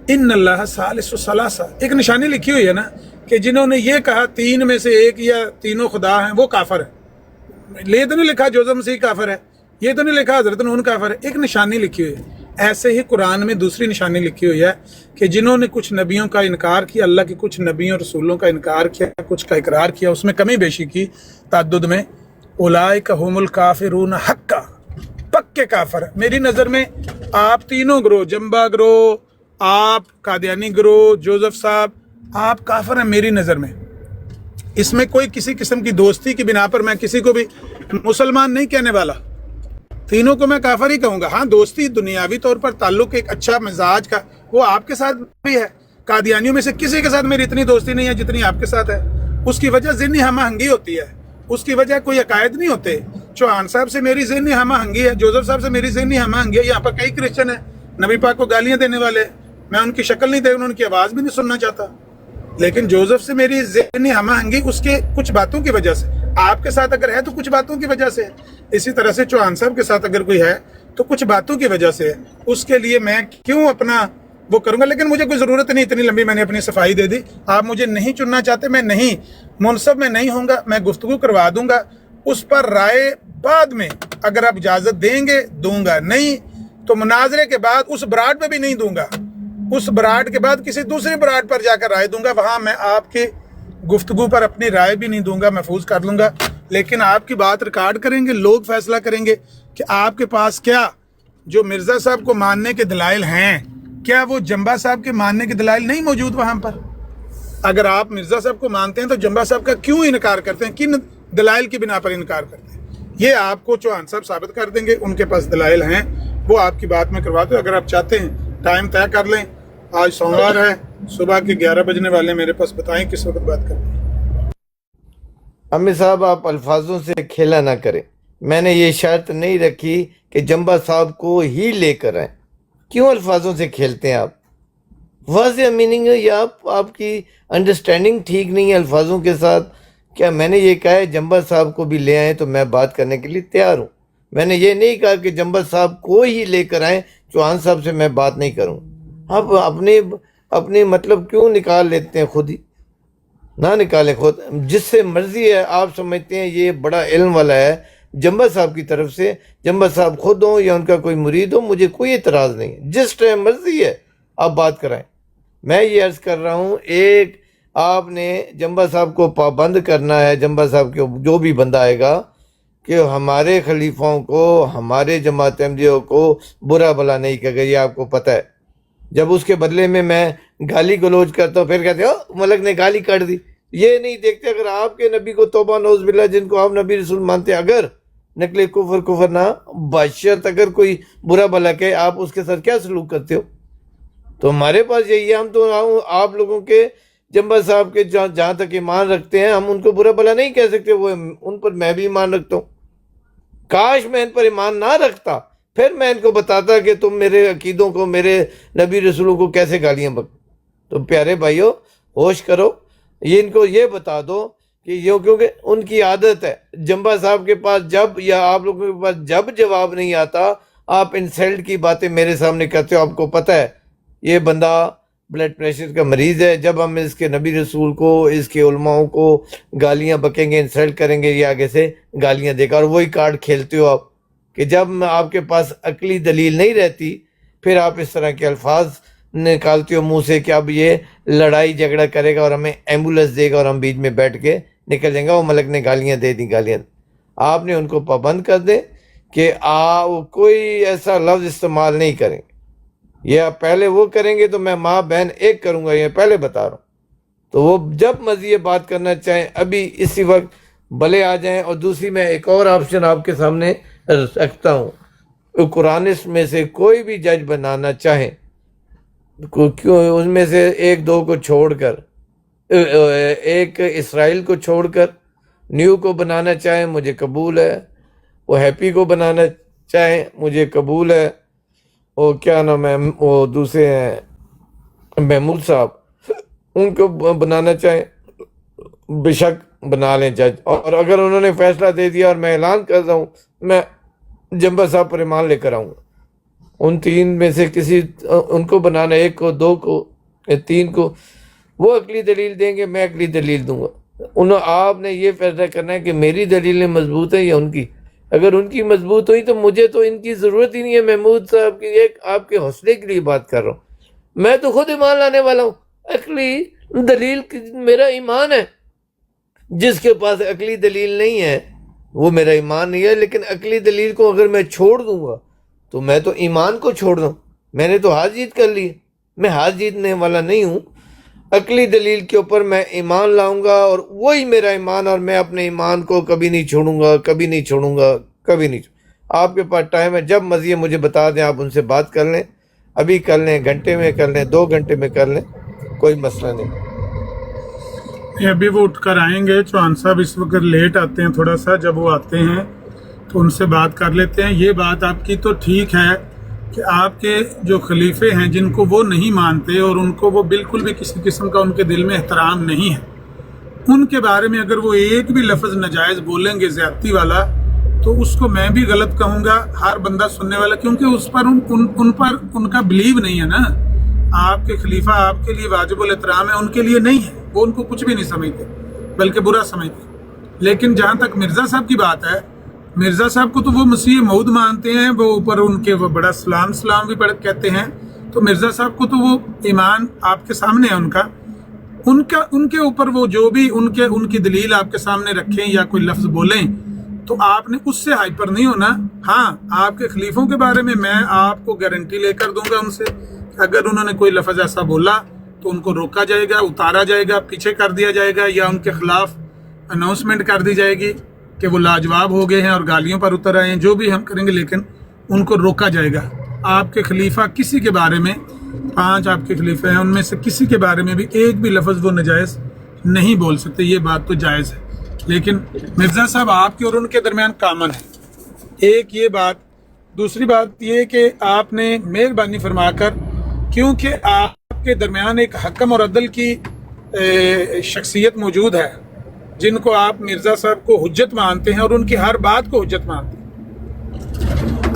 ان اللہ ثالث ثلاثہ، ایک نشانی لکھی ہوئی ہے نا کہ جنہوں نے یہ کہا تین میں سے ایک یا تینوں خدا ہیں وہ کافر ہے۔ یہ تو نہیں لکھا جوزف مسیح کافر ہے، یہ تو نہیں لکھا حضرت نون کافر ہے، ایک نشانی لکھی ہوئی ہے۔ ایسے ہی قرآن میں دوسری نشانی لکھی ہوئی ہے کہ جنہوں نے کچھ نبیوں کا انکار کیا، اللہ کے کچھ نبیوں رسولوں کا انکار کیا، کچھ کا اقرار کیا، اس میں کمی بیشی کی تعدد میں، اولئک ھم الکافرون حقا، پکے کافر ہے۔ میری نظر میں آپ تینوں گروہ، جمبا گروہ، آپ قادیانی گروہ، جوزف صاحب، آپ کافر ہیں میری نظر میں۔ اس میں کوئی کسی قسم کی دوستی کی بنا پر میں کسی کو بھی مسلمان نہیں کہنے والا، تینوں کو میں کافر ہی کہوں گا۔ ہاں دوستی دنیاوی طور پر تعلق ایک اچھا مزاج کا وہ آپ کے ساتھ بھی ہے، قادیانیوں میں سے کسی کے ساتھ میری اتنی دوستی نہیں ہے جتنی آپ کے ساتھ ہے۔ اس کی وجہ ذہنی ہم آہنگی ہوتی ہے، اس کی وجہ کوئی عقائد نہیں ہوتے۔ چوہان صاحب سے میری ذہنی ہم آہنگی ہے، جوزف صاحب سے میری ذہنی ہم آہنگی ہے۔ یہاں پر کئی کرسچن ہیں نبی پاک کو گالیاں دینے والے، میں ان کی شکل نہیں دیکھنا، ان کی آواز بھی نہیں سننا چاہتا، لیکن جوزف سے میری ذہنی ہم آہنگی اس کے کچھ باتوں کی وجہ سے، آپ کے ساتھ اگر ہے تو کچھ باتوں کی وجہ سے ہے، اسی طرح سے چوہان صاحب کے ساتھ اگر کوئی ہے تو کچھ باتوں کی وجہ سے ہے۔ اس کے لیے میں کیوں اپنا وہ کروں گا، لیکن مجھے کوئی ضرورت نہیں، اتنی لمبی میں نے اپنی صفائی دے دی۔ آپ مجھے نہیں چننا چاہتے، میں نہیں منصف میں نہیں ہوں گا، میں گفتگو کروا دوں گا، اس پر رائے بعد میں اگر آپ اجازت دیں گے دوں گا، نہیں تو مناظرے کے بعد اس براڈ پہ بھی نہیں دوں گا، اس براڈ کے بعد کسی دوسری براڈ پر جا کر رائے دوں گا، وہاں میں آپ کی گفتگو پر اپنی رائے بھی نہیں دوں گا، محفوظ کر لوں گا۔ لیکن آپ کی بات ریکارڈ کریں گے، لوگ فیصلہ کریں گے کہ آپ کے پاس کیا جو مرزا صاحب کو ماننے کے دلائل ہیں، کیا وہ جمبا صاحب کے ماننے کے دلائل نہیں موجود وہاں پر؟ اگر آپ مرزا صاحب کو مانتے ہیں تو جمبا صاحب کا کیوں انکار کرتے ہیں؟ کن دلائل کی بنا پر انکار کرتے ہیں؟ یہ آپ کو چوہان صاحب ثابت کر دیں گے، ان کے پاس دلائل ہیں، وہ آپ کی بات میں کرواتے ہیں۔ اگر آپ چاہتے ہیں ٹائم طے کر لیں، آج سوموار ہے، صبح کے 11 بجنے والے، میرے پاس بتائیں کس وقت بات کریں۔ عامر صاحب آپ الفاظوں سے کھیلا نہ کریں، میں نے یہ شرط نہیں رکھی کہ جمبا صاحب کو ہی لے کر آئیں، کیوں الفاظوں سے کھیلتے ہیں آپ؟ واضح میننگ ہے یا آپ کی انڈرسٹینڈنگ ٹھیک نہیں ہے الفاظوں کے ساتھ؟ کیا میں نے یہ کہا ہے جمبا صاحب کو بھی لے آئیں تو میں بات کرنے کے لیے تیار ہوں؟ میں نے یہ نہیں کہا کہ جمبا صاحب کو ہی لے کر آئیں، چوہان صاحب سے میں بات نہیں کروں۔ آپ اپنے مطلب کیوں نکال لیتے ہیں؟ خود ہی نہ نکالیں، خود جس سے مرضی ہے آپ سمجھتے ہیں یہ بڑا علم والا ہے جمبا صاحب کی طرف سے، جمبا صاحب خود ہوں یا ان کا کوئی مرید ہو، مجھے کوئی اعتراض نہیں ہے، جس ٹائم مرضی ہے آپ بات کرائیں۔ میں یہ عرض کر رہا ہوں، ایک آپ نے جمبا صاحب کو پابند کرنا ہے، جمبا صاحب کے جو بھی بندہ آئے گا کہ ہمارے خلیفوں کو، ہمارے جماعت احمدیوں کو برا بھلا نہیں کہے گا، یہ آپ کو پتہ ہے۔ جب اس کے بدلے میں گالی گلوچ کرتا ہوں، پھر کہتے ہو ملک نے گالی کاٹ دی، یہ نہیں دیکھتے اگر آپ کے نبی کو توبہ نعوذ باللہ جن کو آپ نبی رسول مانتے ہیں، اگر نقل کفر نہ بشرط اگر کوئی برا بھلا کہ آپ اس کے ساتھ کیا سلوک کرتے ہو؟ تو ہمارے پاس یہی ہے، ہم تو آپ لوگوں کے جمبا صاحب کے جہاں تک ایمان رکھتے ہیں، ہم ان کو برا بھلا نہیں کہہ سکتے، وہ ان پر میں بھی ایمان رکھتا ہوں۔ کاش میں ان پر ایمان نہ رکھتا، پھر میں ان کو بتاتا کہ تم میرے عقیدوں کو، میرے نبی رسولوں کو کیسے گالیاں تو پیارے بھائیو ہوش کرو، یہ ان کو یہ بتا دو کہ یہ کیونکہ ان کی عادت ہے، جمبا صاحب کے پاس جب یا آپ لوگوں کے پاس جب جواب نہیں آتا، آپ انسلٹ کی باتیں میرے سامنے کرتے ہو۔ آپ کو پتہ ہے یہ بندہ بلڈ پریشر کا مریض ہے، جب ہم اس کے نبی رسول کو، اس کے علماء کو گالیاں بکیں گے، انسلٹ کریں گے، یہ آگے سے گالیاں دے گا، اور وہی کارڈ کھیلتے ہو آپ کہ جب آپ کے پاس عقلی دلیل نہیں رہتی پھر آپ اس طرح کے الفاظ نکالتے ہو منہ سے کہ اب یہ لڑائی جھگڑا کرے گا اور ہمیں ایمبولینس دے گا اور ہم بیچ میں بیٹھ کے نکل جائیں گا، وہ ملک نے گالیاں دے دی، گالیاں۔ آپ نے ان کو پابند کر دیں کہ کوئی ایسا لفظ استعمال نہیں کریں، یہ آپ پہلے وہ کریں گے تو میں ماں بہن ایک کروں گا، یہ پہلے بتا رہا ہوں۔ تو وہ جب مزید بات کرنا چاہیں ابھی اسی وقت بھلے آ جائیں۔ اور دوسری میں ایک اور آپشن آپ کے سامنے رکھتا ہوں، قرآن میں سے کوئی بھی جج بنانا چاہیں، اس میں سے ایک دو کو چھوڑ کر، ایک اسرائیل کو چھوڑ کر نیو کو بنانا چاہیں مجھے قبول ہے، وہ ہیپی کو بنانا چاہیں مجھے قبول ہے، وہ کیا نام ہے وہ دوسرے ہیں محمود صاحب، ان کو بنانا چاہیں بے شک بنا لیں جج۔ اور اگر انہوں نے فیصلہ دے دیا اور میں اعلان کر رہا ہوں میں جمبا صاحب پر ایمان لے کر آؤں گا، ان تین میں سے کسی ان کو بنانا، ایک کو، دو کو، تین کو، وہ عقلی دلیل دیں گے، میں عقلی دلیل دوں گا۔ آپ نے یہ فیصلہ کرنا ہے کہ میری دلیلیں مضبوط ہیں یا ان کی۔ اگر ان کی مضبوط ہوئی تو مجھے تو ان کی ضرورت ہی نہیں ہے، محمود صاحب کی ایک آپ کے حوصلے کے لیے بات کر رہا ہوں، میں تو خود ایمان لانے والا ہوں۔ عقلی دلیل میرا ایمان ہے، جس کے پاس عقلی دلیل نہیں ہے وہ میرا ایمان نہیں ہے۔ لیکن عقلی دلیل کو اگر میں چھوڑ دوں گا تو میں تو ایمان کو چھوڑ دوں، میں نے تو ہار جیت کر لی، میں ہار جیتنے والا نہیں ہوں۔ عقلی دلیل کے اوپر میں ایمان لاؤں گا اور وہی میرا ایمان، اور میں اپنے ایمان کو کبھی نہیں چھوڑوں گا، کبھی نہیں چھوڑوں گا، کبھی نہیں آپ کے پاس ٹائم ہے، جب مرضی مجھے بتا دیں، آپ ان سے بات کر لیں، ابھی کر لیں، گھنٹے میں کر لیں، 2 گھنٹے میں کر لیں، کوئی مسئلہ نہیں۔ ابھی وہ اٹھ کر آئیں گے، چوہان صاحب اس وقت لیٹ آتے ہیں تھوڑا سا، جب وہ آتے ہیں تو ان سے بات کر لیتے ہیں۔ یہ بات آپ کی تو ٹھیک ہے کہ آپ کے جو خلیفے ہیں جن کو وہ نہیں مانتے اور ان کو وہ بالکل بھی کسی قسم کا ان کے دل میں احترام نہیں ہے، ان کے بارے میں اگر وہ ایک بھی لفظ ناجائز بولیں گے زیادتی والا تو اس کو میں بھی غلط کہوں گا، ہر بندہ سننے والا، کیونکہ اس پر ان پر ان کا بلیو نہیں ہے نا۔ آپ کے خلیفہ آپ کے لیے واجب الاحترام ہے، ان کے لیے نہیں ہے، وہ ان کو کچھ بھی نہیں سمجھتے بلکہ برا سمجھتے۔ لیکن جہاں تک مرزا صاحب کی بات ہے، مرزا صاحب کو تو وہ مسیح موعود مانتے ہیں، وہ اوپر ان کے وہ بڑا سلام بھی کہتے ہیں، تو مرزا صاحب کو تو وہ ایمان آپ کے سامنے ہے ان کے اوپر وہ جو بھی ان کی دلیل آپ کے سامنے رکھیں یا کوئی لفظ بولیں تو آپ نے اس سے ہائپر نہیں ہونا۔ ہاں، آپ کے خلیفوں کے بارے میں آپ کو گارنٹی لے کر دوں گا ان سے، اگر انہوں نے کوئی لفظ ایسا بولا تو ان کو روکا جائے گا, اتارا جائے گا, پیچھے کر دیا جائے گا, یا ان کے خلاف اناؤنسمنٹ کر دی جائے گی کہ وہ لاجواب ہو گئے ہیں اور گالیوں پر اتر آئے ہیں. جو بھی ہم کریں گے, لیکن ان کو روکا جائے گا. آپ کے خلیفہ کسی کے بارے میں, 5 آپ کے خلیفہ ہیں, ان میں سے کسی کے بارے میں بھی ایک بھی لفظ وہ ناجائز نہیں بول سکتے. یہ بات تو جائز ہے, لیکن مرزا صاحب آپ کے اور ان کے درمیان کامن ہے. ایک یہ بات. دوسری بات یہ کہ آپ نے مہربانی فرما کر, کیونکہ آپ کے درمیان ایک حکم اور عدل کی شخصیت موجود ہے جن کو آپ مرزا صاحب کو حجت مانتے ہیں اور ان کی ہر بات کو حجت مانتے ہیں,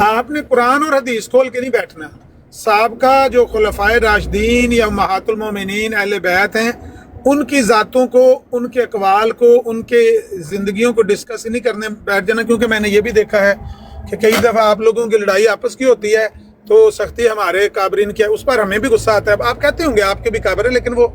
آپ نے قرآن اور حدیث کھول کے نہیں بیٹھنا. سابقہ جو خلفائے راشدین یا امہات المومنین اہل بیت ہیں, ان کی ذاتوں کو, ان کے اقوال کو, ان کے زندگیوں کو ڈسکس نہیں کرنے بیٹھ جانا. کیونکہ میں نے یہ بھی دیکھا ہے کہ کئی دفعہ آپ لوگوں کی لڑائی آپس کی ہوتی ہے تو سختی ہمارے کابرین کی ہے, اس پر ہمیں بھی غصہ آتا ہے. آپ کہتے ہوں گے آپ کے بھی کابر ہیں, لیکن وہ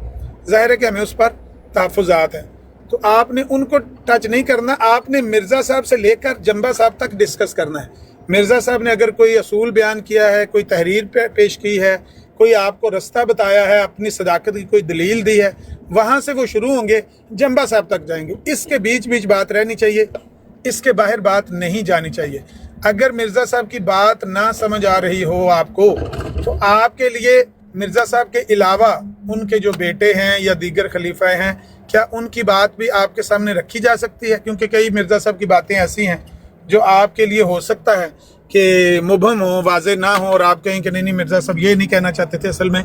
ظاہر ہے کہ ہمیں اس پر تحفظات ہیں. تو آپ نے ان کو ٹچ نہیں کرنا. آپ نے مرزا صاحب سے لے کر جنبہ صاحب تک ڈسکس کرنا ہے. مرزا صاحب نے اگر کوئی اصول بیان کیا ہے, کوئی تحریر پیش کی ہے, کوئی آپ کو رستہ بتایا ہے, اپنی صداقت کی کوئی دلیل دی ہے, وہاں سے وہ شروع ہوں گے, جنبہ صاحب تک جائیں گے. اس کے بیچ بات رہنی چاہیے, اس کے باہر بات نہیں جانی چاہیے. اگر مرزا صاحب کی بات نہ سمجھ آ رہی ہو آپ کو, تو آپ کے لیے مرزا صاحب کے علاوہ ان کے جو بیٹے ہیں یا دیگر خلیفہ ہیں, کیا ان کی بات بھی آپ کے سامنے رکھی جا سکتی ہے؟ کیونکہ کئی مرزا صاحب کی باتیں ایسی ہیں جو آپ کے لیے ہو سکتا ہے کہ مبہم ہو, واضح نہ ہو, اور آپ کہیں کہ نہیں مرزا صاحب یہ نہیں کہنا چاہتے تھے, اصل میں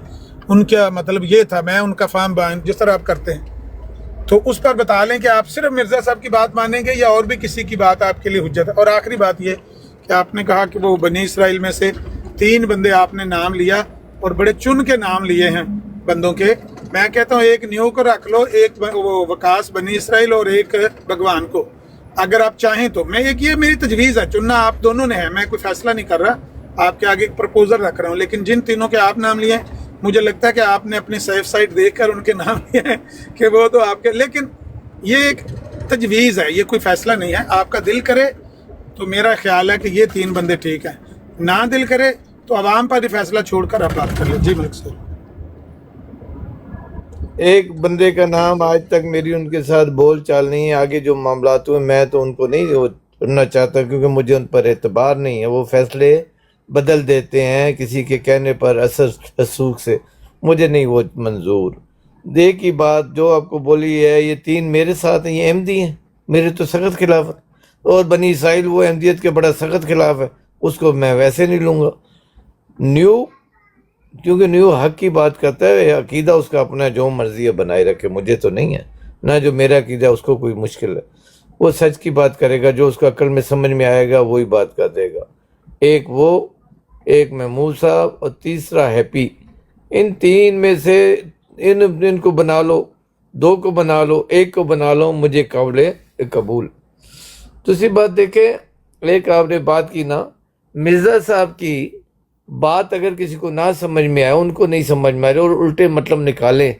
ان کا مطلب یہ تھا, میں ان کا فہم بیان جس طرح آپ کرتے ہیں. تو اس پر بتا لیں کہ آپ صرف مرزا صاحب کی بات مانیں گے یا اور بھی کسی کی بات آپ کے لیے حجت ہے. اور آخری بات یہ کہ آپ نے کہا کہ وہ بنی اسرائیل میں سے 3 بندے آپ نے نام لیا اور بڑے چن کے نام لیے ہیں بندوں کے. میں کہتا ہوں ایک نیو کو رکھ لو, ایک وہ وقاص بنی اسرائیل اور ایک بھگوان کو, اگر آپ چاہیں تو. میں یہ میری تجویز ہے, چننا آپ دونوں نے ہے, میں کوئی فیصلہ نہیں کر رہا, آپ کے آگے ایک پرپوزل رکھ رہا ہوں. لیکن جن تینوں کے آپ نام لیے ہیں, مجھے لگتا ہے کہ آپ نے اپنی سیف سائٹ دیکھ کر ان کے نام لیے ہیں کہ وہ تو آپ کے, لیکن یہ ایک تجویز ہے, یہ کوئی فیصلہ نہیں ہے. آپ کا دل کرے تو میرا خیال ہے کہ یہ 3 بندے ٹھیک ہیں, نہ دل کرے تو عوام پر ہی فیصلہ چھوڑ کر آپ بات کر لیں. جی ملک صاحب. ایک بندے کا نام آج تک میری ان کے ساتھ بول چال نہیں ہے. آگے جو معاملات ہوئے میں تو ان کو نہیں سننا چاہتا, کیونکہ مجھے ان پر اعتبار نہیں ہے. وہ فیصلے بدل دیتے ہیں کسی کے کہنے پر اثر رسوخ سے, مجھے نہیں وہ منظور. دے کی بات جو آپ کو بولی ہے, یہ 3 میرے ساتھ ہیں, یہ احمدی ہیں, میرے تو سخت خلاف ہے. اور بنی اسرائیل وہ احمدیت کے بڑا سخت خلاف ہے, اس کو میں ویسے نہیں لوں گا. نیو کیونکہ نیو حق کی بات کرتا ہے, عقیدہ اس کا اپنا جو مرضی ہے بنائے رکھے, مجھے تو نہیں ہے, نہ جو میرا عقیدہ اس کو کوئی مشکل ہے. وہ سچ کی بات کرے گا, جو اس کو عقل میں سمجھ میں آئے گا وہی بات کر دے گا. ایک وہ, ایک محمود صاحب, اور تیسرا ہیپی. ان 3 میں سے ان کو بنا لو, 2 کو بنا لو, 1 کو بنا لو, مجھے قابل قبول. دوسری بات دیکھیں, ایک آپ نے بات کی نا, مرزا صاحب کی بات اگر کسی کو نہ سمجھ میں آئے, ان کو نہیں سمجھ میں آئے اور الٹے مطلب نکالیں,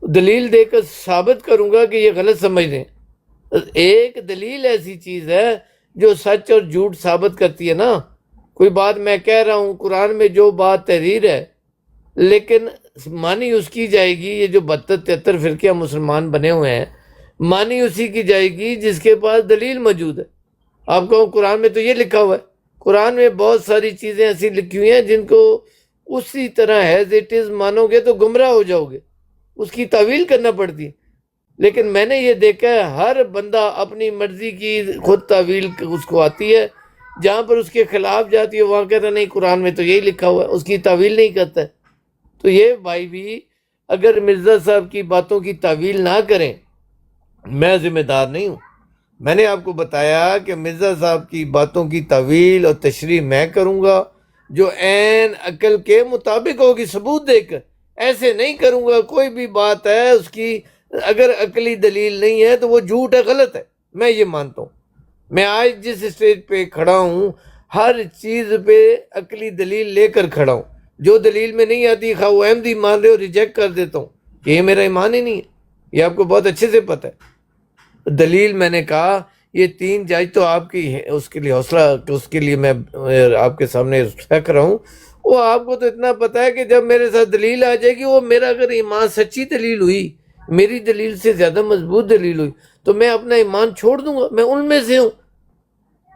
دلیل دے کر ثابت کروں گا کہ یہ غلط سمجھ لیں. ایک دلیل ایسی چیز ہے جو سچ اور جھوٹ ثابت کرتی ہے نا. کوئی بات میں کہہ رہا ہوں, قرآن میں جو بات تحریر ہے, لیکن مانی اس کی جائے گی. یہ جو 72-73 فرقے مسلمان بنے ہوئے ہیں, مانی اسی کی جائے گی جس کے پاس دلیل موجود ہے. آپ کہو قرآن میں تو یہ لکھا ہوا ہے, قرآن میں بہت ساری چیزیں ایسی لکھی ہوئی ہیں جن کو اسی طرح ایز اٹ از مانو گے تو گمراہ ہو جاؤ گے, اس کی تعویل کرنا پڑتی ہے. لیکن میں نے یہ دیکھا ہے ہر بندہ اپنی مرضی کی خود تعویل اس کو آتی ہے, جہاں پر اس کے خلاف جاتی ہے وہاں کہتا ہے نہیں قرآن میں تو یہی لکھا ہوا ہے, اس کی تعویل نہیں کرتا ہے. تو یہ بھائی بھی اگر مرزا صاحب کی باتوں کی تعویل نہ کریں, میں ذمہ دار نہیں ہوں. میں نے آپ کو بتایا کہ مرزا صاحب کی باتوں کی تعویل اور تشریح میں کروں گا جو عین عقل کے مطابق ہوگی, ثبوت دے کر. ایسے نہیں کروں گا, کوئی بھی بات ہے اس کی اگر عقلی دلیل نہیں ہے تو وہ جھوٹ ہے, غلط ہے. میں یہ مانتا ہوں. میں آج جس اسٹیج پہ کھڑا ہوں, ہر چیز پہ عقلی دلیل لے کر کھڑا ہوں. جو دلیل میں نہیں آتی خواہ وہ احمدی مان رہے ہو, ریجیکٹ کر دیتا ہوں. یہ میرا ایمان ہی نہیں ہے, یہ آپ کو بہت اچھے سے پتہ ہے. دلیل میں نے کہا یہ 3 جج تو آپ کی اس کے لیے حوصلہ, اس کے لیے میں آپ کے سامنے رکھ رہا ہوں, وہ آپ کو تو اتنا پتا ہے کہ جب میرے ساتھ دلیل آ جائے گی، وہ میرا اگر ایمان سچی دلیل ہوئی، میری دلیل سے زیادہ مضبوط دلیل ہوئی، تو میں اپنا ایمان چھوڑ دوں گا. میں ان میں سے ہوں،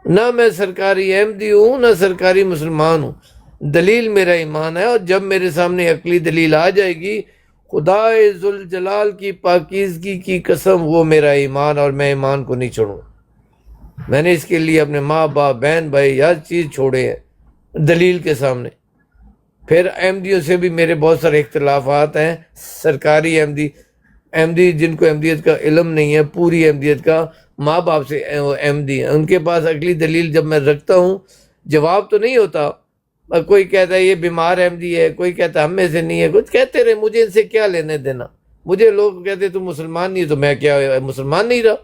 نہ میں سرکاری احمدی ہوں نہ سرکاری مسلمان ہوں. دلیل میرا ایمان ہے، اور جب میرے سامنے عقلی دلیل آ جائے گی، خدا ذوالجلال کی پاکیزگی کی قسم وہ میرا ایمان، اور میں ایمان کو نہیں چھوڑوں. میں نے اس کے لیے اپنے ماں باپ بہن بھائی ہر چیز چھوڑے ہیں دلیل کے سامنے. پھر احمدیوں سے بھی میرے بہت سارے اختلافات ہیں. سرکاری احمدی جن کو احمدیت کا علم نہیں ہے، پوری احمدیت کا، ماں باپ سے احمدی ہیں، ان کے پاس عقلی دلیل جب میں رکھتا ہوں، جواب تو نہیں ہوتا. کوئی کہتا ہے یہ بیمار احمدی ہے، کوئی کہتا ہے ہم میں سے نہیں ہے، کچھ کہتے رہے، مجھے ان سے کیا لینے دینا. مجھے لوگ کہتے تو مسلمان نہیں، تو میں کیا مسلمان نہیں رہا.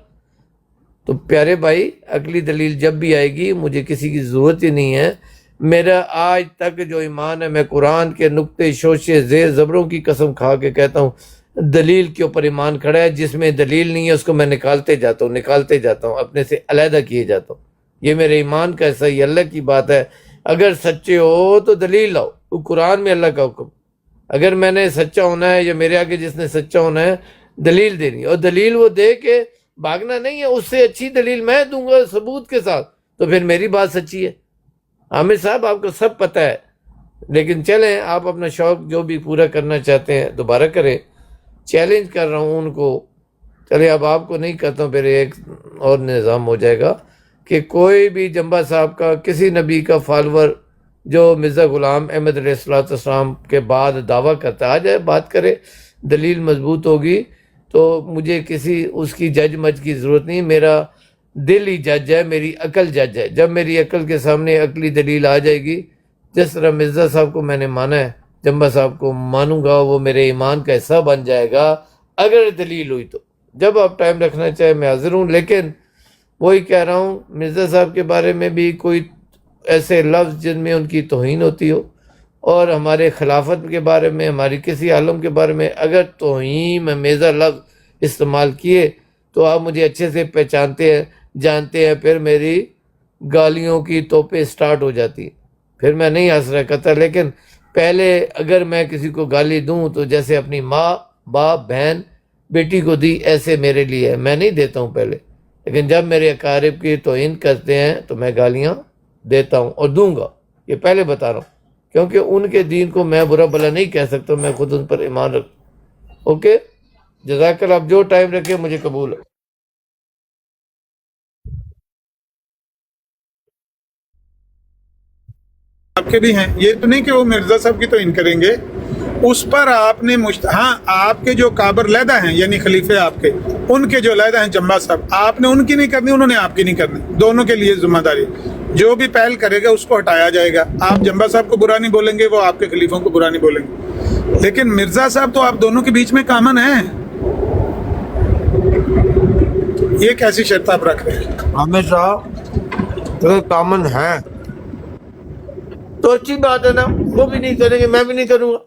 تو پیارے بھائی، عقلی دلیل جب بھی آئے گی مجھے کسی کی ضرورت ہی نہیں ہے. میرا آج تک جو ایمان ہے، میں قرآن کے نقطے شوشے زیر زبروں کی قسم کھا کے کہتا ہوں، دلیل کے اوپر ایمان کھڑا ہے. جس میں دلیل نہیں ہے اس کو میں نکالتے جاتا ہوں، اپنے سے علیحدہ کیے جاتا ہوں. یہ میرے ایمان کا ایسا ہی اللہ کی بات ہے. اگر سچے ہو تو دلیل لاؤ. قرآن میں اللہ کا حکم، اگر میں نے سچا ہونا ہے یا میرے آگے جس نے سچا ہونا ہے، دلیل دینی، اور دلیل وہ دے کے بھاگنا نہیں ہے. اس سے اچھی دلیل میں دوں گا ثبوت کے ساتھ، تو پھر میری بات سچی ہے. عامر صاحب آپ کو سب پتہ ہے، لیکن چلیں آپ اپنا شوق جو بھی پورا کرنا چاہتے ہیں دوبارہ کریں. چیلنج کر رہا ہوں ان کو. چلے اب آپ کو نہیں کرتا ہوں، پھر ایک اور نظام ہو جائے گا کہ کوئی بھی جنبا صاحب کا کسی نبی کا فالور جو مرزا غلام احمد علیہ السلام کے بعد دعویٰ کرتا ہے، آ جائے بات کرے، دلیل مضبوط ہوگی تو مجھے کسی اس کی جج مج کی ضرورت نہیں. میرا دل ہی جج ہے، میری عقل جج ہے. جب میری عقل کے سامنے عقلی دلیل آ جائے گی، جس طرح مرزا صاحب کو میں نے مانا ہے، جنبا صاحب کو مانوں گا، وہ میرے ایمان کا حصہ بن جائے گا اگر دلیل ہوئی. تو جب آپ ٹائم رکھنا چاہے میں حاضر ہوں. لیکن وہی کہہ رہا ہوں، مرزا صاحب کے بارے میں بھی کوئی ایسے لفظ جن میں ان کی توہین ہوتی ہو، اور ہمارے خلافت کے بارے میں، ہماری کسی عالم کے بارے میں اگر توہین میں میزہ لفظ استعمال کیے تو آپ مجھے اچھے سے پہچانتے ہیں، جانتے ہیں. پھر میری گالیوں کی توپیں سٹارٹ ہو جاتی، پھر میں نہیں ہنس رہا کرتا. لیکن پہلے اگر میں کسی کو گالی دوں تو جیسے اپنی ماں باپ بہن بیٹی کو دی، ایسے میرے لیے ہے، میں نہیں دیتا ہوں پہلے. لیکن جب میرے اقارب کی توہین کرتے ہیں تو میں گالیاں دیتا ہوں اور دوں گا، یہ پہلے بتا رہا ہوں، کیونکہ ان کے دین کو میں برا بلا نہیں کہہ سکتا، میں خود ان پر ایمان رکھتا ہوں. اوکے، جزاک اللہ. آپ جو ٹائم رکھے مجھے قبول ہے. آپ کے بھی ہیں، یہ تو نہیں کہ وہ مرزا صاحب کی توہین کریں گے. اس پر آپ نے ہاں، آپ کے جو کابر لیدہ ہیں یعنی خلیفے آپ کے، ان کے جو لیدہ ہیں جنبا صاحب، آپ نے ان کی نہیں کرنی، انہوں نے آپ کی نہیں کرنی. دونوں کے لیے ذمہ داری. جو بھی پہل کرے گا اس کو ہٹایا جائے گا. آپ جنبا صاحب کو برا نہیں بولیں گے، وہ آپ کے خلیفوں کو برا نہیں بولیں گے. لیکن مرزا صاحب تو آپ دونوں کے بیچ میں کامن ہیں. یہ کیسی شرط آپ رکھ رہے ہیں؟ عامر صاحب کامن ہے تو اچھی بات ہے نا، وہ بھی نہیں کریں گے، میں بھی نہیں کروں گا.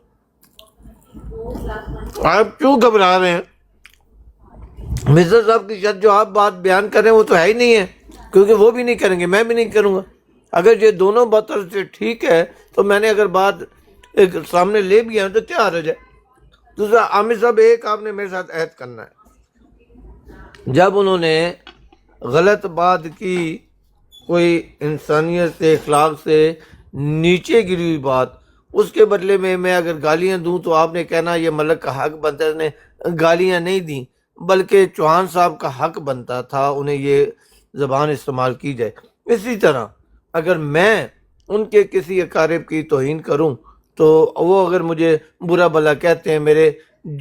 آپ کیوں گھبرا رہے ہیں؟ مرزا صاحب کی شرط جو آپ بات بیان کر رہے ہیں وہ تو ہے ہی نہیں ہے، کیونکہ وہ بھی نہیں کریں گے، میں بھی نہیں کروں گا. اگر یہ دونوں باتوں سے ٹھیک ہے تو میں نے اگر بات ایک سامنے لے بھی آؤں تو تیار ہو جائے. دوسرا، عامر صاحب ایک آپ نے میرے ساتھ عہد کرنا ہے. جب انہوں نے غلط بات کی، کوئی انسانیت سے اخلاق سے نیچے گری ہوئی بات، اس کے بدلے میں اگر گالیاں دوں تو آپ نے کہنا یہ ملک کا حق بنتا ہے. اس نے گالیاں نہیں دیں بلکہ چوہان صاحب کا حق بنتا تھا انہیں یہ زبان استعمال کی جائے. اسی طرح اگر میں ان کے کسی اقارب کی توہین کروں تو وہ اگر مجھے برا بھلا کہتے ہیں، میرے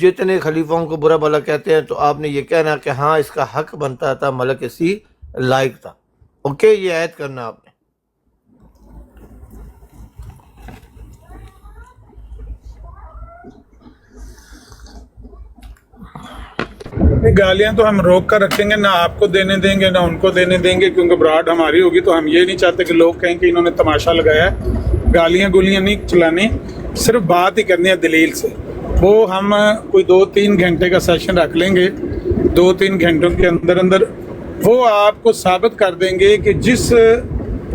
جتنے خلیفوں کو برا بھلا کہتے ہیں، تو آپ نے یہ کہنا کہ ہاں اس کا حق بنتا تھا، ملک اسی لائق تھا. اوکے، یہ عہد کرنا آپ نے. گالیاں تو ہم روک کر رکھیں گے، نہ آپ کو دینے دیں گے نہ ان کو دینے دیں گے، کیونکہ براڈ ہماری ہوگی. تو ہم یہ نہیں چاہتے کہ لوگ کہیں کہ انہوں نے تماشا لگایا ہے. گالیاں گولیاں نہیں چلانی، صرف بات ہی کرنی ہے دلیل سے. وہ ہم کوئی 2-3 گھنٹے کا سیشن رکھ لیں گے. 2-3 گھنٹوں کے اندر وہ آپ کو ثابت کر دیں گے کہ جس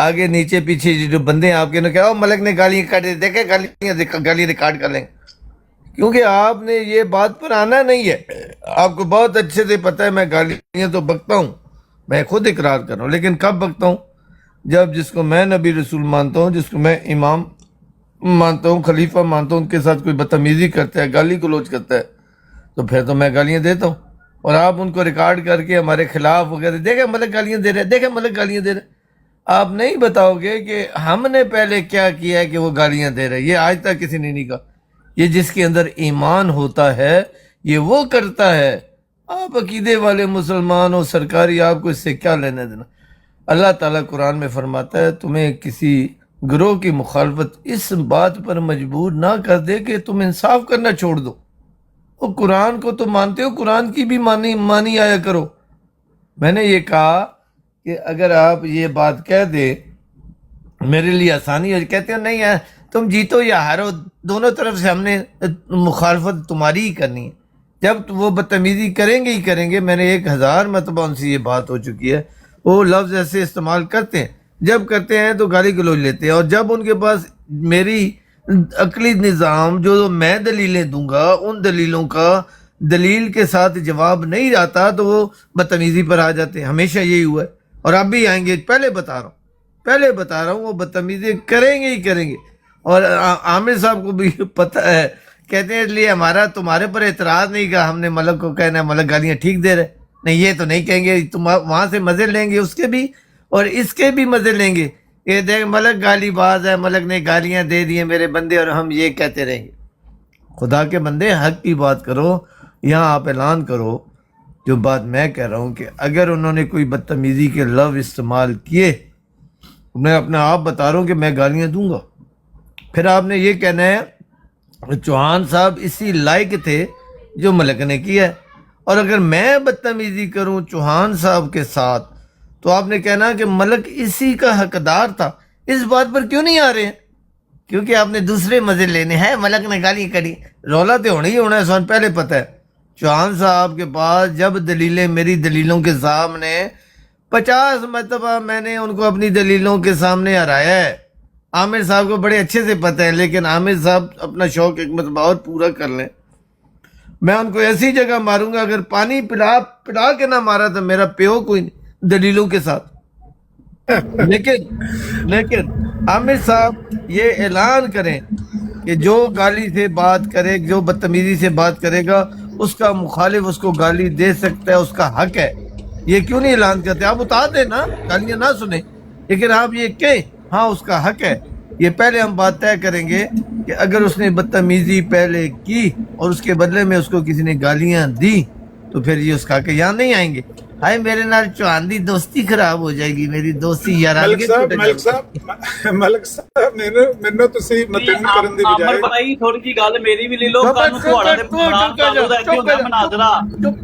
آگے نیچے پیچھے جو بندے ہیں آپ کے نے کہا ملک نے گالیاں کاٹ دی، دیکھیں گالیاں ریکارڈ کر لیں، کیونکہ آپ نے یہ بات پر آنا نہیں ہے. آپ کو بہت اچھے سے پتہ ہے میں گالیاں تو بکتا ہوں، میں خود اقرار کر رہا ہوں، لیکن کب بکتا ہوں؟ جب جس کو میں نبی رسول مانتا ہوں، جس کو میں امام مانتا ہوں، خلیفہ مانتا ہوں، ان کے ساتھ کوئی بدتمیزی کرتا ہے، گالی گلوچ کرتا ہے، تو پھر تو میں گالیاں دیتا ہوں. اور آپ ان کو ریکارڈ کر کے ہمارے خلاف وغیرہ دیکھیں ملک گالیاں دے رہے، دیکھیں ملک گالیاں دے رہے. آپ نہیں بتاؤ گے کہ ہم نے پہلے کیا کیا ہے کہ وہ گالیاں دے رہے. یہ آج تک کسی نے نہیں کہا. یہ جس کے اندر ایمان ہوتا ہے یہ وہ کرتا ہے. آپ عقیدے والے مسلمان ہو سرکاری، آپ کو اس سے کیا لینا دینا؟ اللہ تعالیٰ قرآن میں فرماتا ہے تمہیں کسی گروہ کی مخالفت اس بات پر مجبور نہ کر دے کہ تم انصاف کرنا چھوڑ دو. وہ قرآن کو تو مانتے ہو، قرآن کی بھی مانی آیا کرو. میں نے یہ کہا کہ اگر آپ یہ بات کہہ دے میرے لیے آسانی ہو، کہتے ہو نہیں ہے تم جیتو یا ہارو دونوں طرف سے ہم نے مخالفت تمہاری ہی کرنی ہے. جب وہ بدتمیزی کریں گے ہی کریں گے. میں نے 1000 مرتبہ ان سے یہ بات ہو چکی ہے. وہ لفظ ایسے استعمال کرتے ہیں، جب کرتے ہیں تو گالی گلوچ لیتے ہیں، اور جب ان کے پاس میری عقلی نظام جو میں دلیلیں دوں گا ان دلیلوں کا دلیل کے ساتھ جواب نہیں آتا تو وہ بدتمیزی پر آ جاتے ہیں. ہمیشہ یہی ہوا ہے اور اب بھی آئیں گے. پہلے بتا رہا ہوں وہ بدتمیزی کریں گے ہی کریں گے. اور عامر صاحب کو بھی پتہ ہے، کہتے ہیں اس لیے ہمارا تمہارے پر اعتراض نہیں کہ ہم نے ملک کو کہنا ہے ملک گالیاں ٹھیک دے رہے. نہیں، یہ تو نہیں کہیں گے. تم وہاں سے مزے لیں گے اس کے بھی اور اس کے بھی مزے لیں گے. یہ دیکھ ملک گالی باز ہے، ملک نے گالیاں دے دی ہیں میرے بندے، اور ہم یہ کہتے رہیں گے. خدا کے بندے حق کی بات کرو. یہاں آپ اعلان کرو جو بات میں کہہ رہا ہوں کہ اگر انہوں نے کوئی بدتمیزی کے لفظ استعمال کیے، میں اپنا آپ بتا رہا ہوں کہ میں گالیاں دوں گا. پھر آپ نے یہ کہنا ہے چوہان صاحب اسی لائق تھے جو ملک نے کیا ہے. اور اگر میں بدتمیزی کروں چوہان صاحب کے ساتھ تو آپ نے کہنا کہ ملک اسی کا حقدار تھا. اس بات پر کیوں نہیں آ رہے ہیں؟ کیونکہ آپ نے دوسرے مزے لینے ہیں. ملک نے گالی کری، رولا تو ہونا ہی ہونا ہے. سوال پہلے پتہ ہے چوہان صاحب کے پاس جب دلیلیں میری دلیلوں کے سامنے 50 مرتبہ میں نے ان کو اپنی دلیلوں کے سامنے ہرایا ہے. عامر صاحب کو بڑے اچھے سے پتہ ہے، لیکن عامر صاحب اپنا شوق ایک مرتبہ اور پورا کر لیں. میں ان کو ایسی جگہ ماروں گا، اگر پانی پلا کے نہ مارا تو میرا پیو کوئی نہیں دلیلوں کے ساتھ. لیکن عامر صاحب یہ اعلان کریں کہ جو گالی سے بات کرے، جو بدتمیزی سے بات کرے گا اس کا مخالف اس کو گالی دے سکتا ہے، اس کا حق ہے. یہ کیوں نہیں اعلان کرتے؟ آپ بتا دیں نا، گالیاں نہ سنیں، لیکن آپ یہ کہیں ہاں اس کا حق ہے. یہ پہلے ہم بات طے کریں گے کہ اگر اس نے بدتمیزی پہلے کی اور اس کے بدلے میں اس کو کسی نے گالیاں دی تو پھر یہ اس کا کہ یہاں نہیں آئیں گے. ہائے میرے نال چوہان دی دوستی خراب ہو جائے گی، میری دوستی ملک صاحب ਮੈਨੂੰ ਤੁਸੀਂ ਮਤਲਬ ਕਰਨ ਦੀ ਆਮਰ ਬਜਾਏ ਭਾਈ ਥੋੜੀ ਜੀ ਗੱਲ ਮੇਰੀ ਵੀ ਲੈ ਲਓ, ਕੱਲ ਨੂੰ ਤੁਹਾਡਾ ਤੇ ਬਣਾ ਚਾਲੂ ਦਾ ਕਿਉਂ ਹੁੰਦਾ ਬਣਾ ਦੇਣਾ.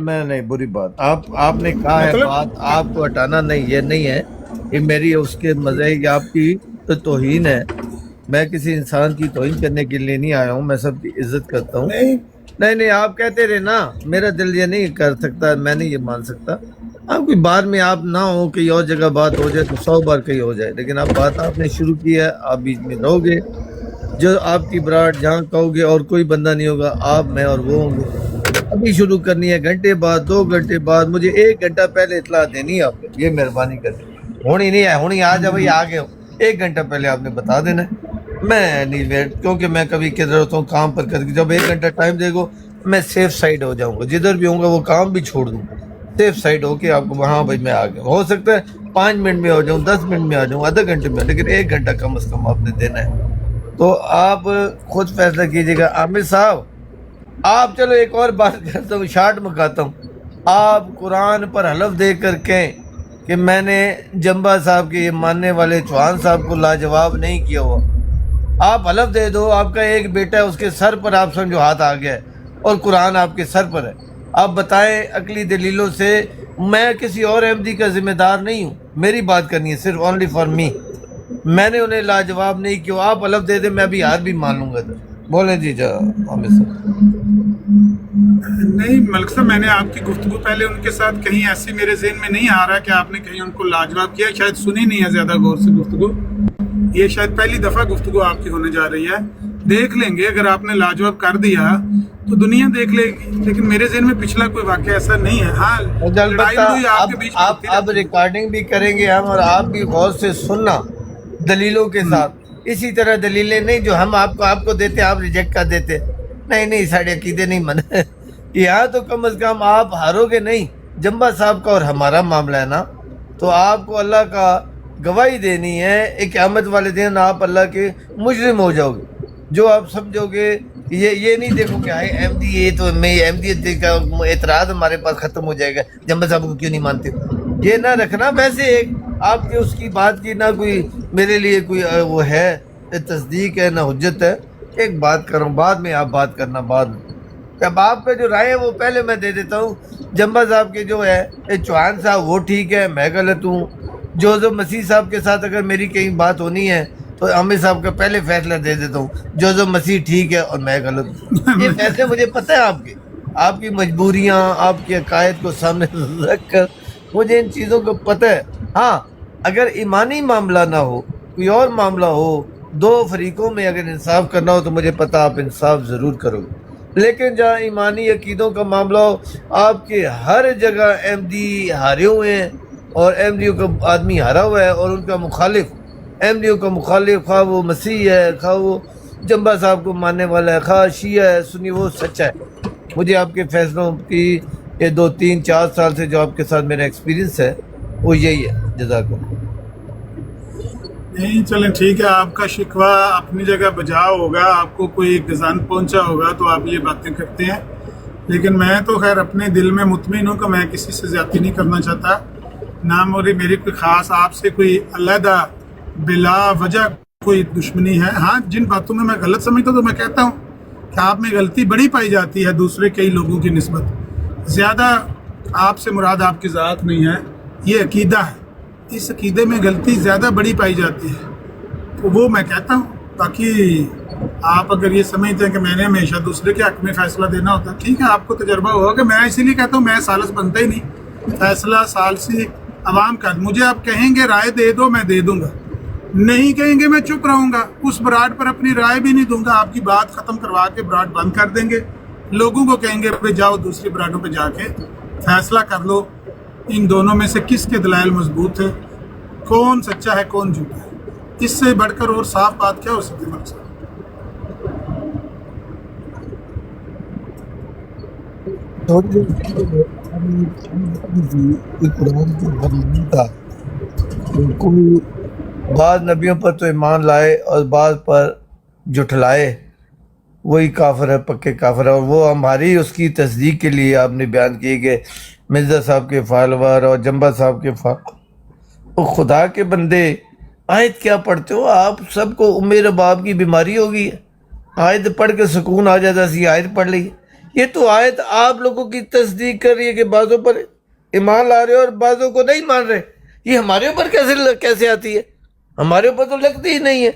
میں نہیں بری بات آپ نے کہا ہے بات آپ کو ہٹانا نہیں، یہ نہیں ہے یہ میری اس کے مزے کی آپ کی تو توہین ہے. میں کسی انسان کی توہین کرنے کے لیے نہیں آیا ہوں، میں سب کی عزت کرتا ہوں. نہیں آپ کہتے رہے نا، میرا دل یہ نہیں کر سکتا، میں نہیں یہ مان سکتا. آپ کوئی بار میں آپ نہ ہو کہ اور جگہ بات ہو جائے تو 100 بار کہیں ہو جائے، لیکن اب بات آپ نے شروع کی ہے، آپ بیچ میں رہو گے. جو آپ کی براٹ جہاں کہو گے اور کوئی بندہ نہیں ہوگا، آپ میں اور وہ ہوں گے. ابھی شروع کرنی ہے، گھنٹے بعد 2 گھنٹے بعد، مجھے 1 گھنٹہ پہلے اطلاع دینی ہے. آپ یہ مہربانی کر کے ہونی نہیں ہے، ہونی آ جا بھائی آ گئے ہو، 1 گھنٹہ پہلے آپ نے بتا دینا ہے. میں نہیں ویٹ، کیونکہ میں کبھی کدھر ہوتا ہوں کام پر کر کے، جب 1 گھنٹہ ٹائم دے گو میں سیف سائڈ ہو جاؤں گا. جدھر بھی ہوں گا وہ کام بھی چھوڑ دوں گا، سیف سائڈ ہو کے آپ کو وہاں بھائی میں آ گیا. ہو سکتا ہے 5 منٹ میں ہو جاؤں، 10 منٹ میں آ جاؤں، آدھا گھنٹے میں، لیکن 1 گھنٹہ کم از کم آپ نے دینا ہے. تو آپ خود فیصلہ کیجیے گا. عامر صاحب آپ چلو ایک اور بات کرتا ہوں، شارٹ مکاتا ہوں. آپ قرآن پر حلف دے کر کہیں کہ میں نے جمبا صاحب کے یہ ماننے والے چوہان صاحب کو لاجواب نہیں کیا ہوا. آپ حلف دے دو، آپ کا ایک بیٹا ہے اس کے سر پر آپ سمجھو ہاتھ آ گیا ہے اور قرآن آپ کے سر پر ہے. آپ بتائیں عقلی دلیلوں سے، میں کسی اور احمدی کا ذمہ دار نہیں ہوں، میری بات کرنی ہے صرف اونلی فار می. میں نے انہیں لاجواب نہیں کیوں. آپ الف دے دیں میں بھی ہار بھی مان لوں گا. بولیں جی عامر صاحب. نہیں ملک صاحب، میں نے آپ کی گفتگو پہلے ان کے ساتھ کہیں ایسی میرے ذہن میں نہیں آ رہا کہ آپ نے کہیں ان کو لاجواب کیا. شاید سنی نہیں ہے زیادہ غور سے گفتگو. یہ شاید پہلی دفعہ گفتگو آپ کی ہونے جا رہی ہے. دیکھ لیں گے، اگر آپ نے لاجواب کر دیا تو دنیا دیکھ لے گی، لیکن میرے ذہن میں پچھلا کوئی واقعہ ایسا نہیں ہے. ہاں لڑائی ہوئی آپ کے بیچ میں ہوتی اب ریکارڈنگ بھی کریں گے ہم، اور آپ بھی غور سے سننا دلیلوں کے ساتھ. اسی طرح دلیلیں نہیں جو ہم آپ کو دیتے آپ ریجیکٹ کر دیتے. نہیں ساڑھے عقیدے نہیں مانے. یہاں تو کم از کم آپ ہارو گے نہیں. جمبا صاحب کا اور ہمارا معاملہ ہے نا، تو آپ کو اللہ کا گواہی دینی ہے. ایک قیامت والے دن آپ اللہ کے مجرم ہو جاؤ گے. جو آپ سمجھو گے یہ نہیں دیکھو کہ ہائی احمدی تو میں احمدیت کا اعتراض ہمارے پاس ختم ہو جائے گا، جمبا صاحب کو کیوں نہیں مانتے. یہ نہ رکھنا. ویسے ایک آپ کے اس کی بات کی نہ کوئی میرے لیے کوئی وہ ہے تصدیق ہے نہ حجت ہے. ایک بات کروں، بعد میں آپ بات کرنا. بعد میں اب آپ کا جو رائے ہے وہ پہلے میں دے دیتا ہوں. جمبا صاحب کے جو ہے چوہان صاحب وہ ٹھیک ہے، میں غلط ہوں. جوزف مسیح صاحب کے ساتھ اگر میری کہیں بات ہونی ہے تو عامر صاحب کا پہلے فیصلہ دے دیتا ہوں. جوزف مسیح ٹھیک ہے اور میں غلط ہوں. یہ فیصلے مجھے پتہ ہے آپ کی مجبوریاں، آپ کے عقائد کو سامنے رکھ کر مجھے ان چیزوں کو پتہ ہے. ہاں اگر ایمانی معاملہ نہ ہو، کوئی اور معاملہ ہو، دو فریقوں میں اگر انصاف کرنا ہو تو مجھے پتہ آپ انصاف ضرور کرو گے. لیکن جہاں ایمانی عقیدوں کا معاملہ ہو، آپ کے ہر جگہ احمدی ہارے ہوئے ہیں، اور احمدیوں کا آدمی ہارا ہوا ہے، اور ان کا مخالف احمدیوں کا مخالف، خواہ وہ مسیح ہے، خواہ وہ جمبا صاحب کو ماننے والا ہے، خواہ شیعہ ہے، سنی، وہ سچا ہے. مجھے آپ کے فیصلوں کی یہ 2 3 4 سال سے جو آپ کے ساتھ میرا ایکسپیرینس ہے وہ یہی ہے. جزاک اللہ. نہیں چلیں ٹھیک ہے، آپ کا شکوہ اپنی جگہ بجا ہوگا، آپ کو کوئی گزان پہنچا ہوگا تو آپ یہ باتیں کرتے ہیں. لیکن میں تو خیر اپنے دل میں مطمئن ہوں کہ میں کسی سے زیادتی نہیں کرنا چاہتا. نہ میری کوئی خاص آپ سے کوئی علیحدہ بلا وجہ کوئی دشمنی ہے. ہاں جن باتوں میں غلط سمجھتا ہوں تو میں کہتا ہوں کہ آپ میں غلطی بڑی پائی جاتی ہے دوسرے کئی لوگوں کی نسبت. زیادہ آپ سے مراد آپ کی ذات نہیں ہے، یہ عقیدہ ہے. اس عقیدے میں غلطی زیادہ بڑی پائی جاتی ہے، تو وہ میں کہتا ہوں. باقی آپ اگر یہ سمجھتے ہیں کہ میں نے ہمیشہ دوسرے کے حق میں فیصلہ دینا ہوتا، ٹھیک ہے، آپ کو تجربہ ہوگا. کہ میں اسی لیے کہتا ہوں میں سالس بنتا ہی نہیں. فیصلہ ثالثی عوام کا. مجھے آپ کہیں گے رائے دے دو، میں دے دوں گا. نہیں کہیں گے میں چپ رہوں گا، اس براڈ پر اپنی رائے بھی نہیں دوں گا. آپ کی بات ختم کروا کے براڈ بند کر دیں گے. لوگوں کو کہیں گے پہ جاؤ دوسری براڈوں پہ جا کے فیصلہ کر لو، ان دونوں میں سے کس کے دلائل مضبوط ہے، کون سچا ہے کون جھوٹا ہے. اس سے بڑھ کر اور صاف بات کیا ہو سکتی ہے مقصد. بعض نبیوں پر تو ایمان لائے اور بعض پر جھٹلائے، وہی کافر ہے، پکے کافر ہے. اور وہ ہماری اس کی تصدیق کے لیے آپ نے بیان کی کہ مرزا صاحب کے فالوور اور جمبا صاحب کے خدا کے بندے آیت کیا پڑھتے ہو آپ؟ سب کو میرے باپ کی بیماری ہو گئی ہے، آیت پڑھ کے سکون آ جاتا سی آیت پڑھ لی. یہ تو آیت آپ لوگوں کی تصدیق کر رہی ہے کہ بعضوں پر ایمان لا رہے اور بعضوں کو نہیں مان رہے. یہ ہمارے اوپر کیسے آتی ہے؟ ہمارے اوپر تو لگتی ہی نہیں ہے.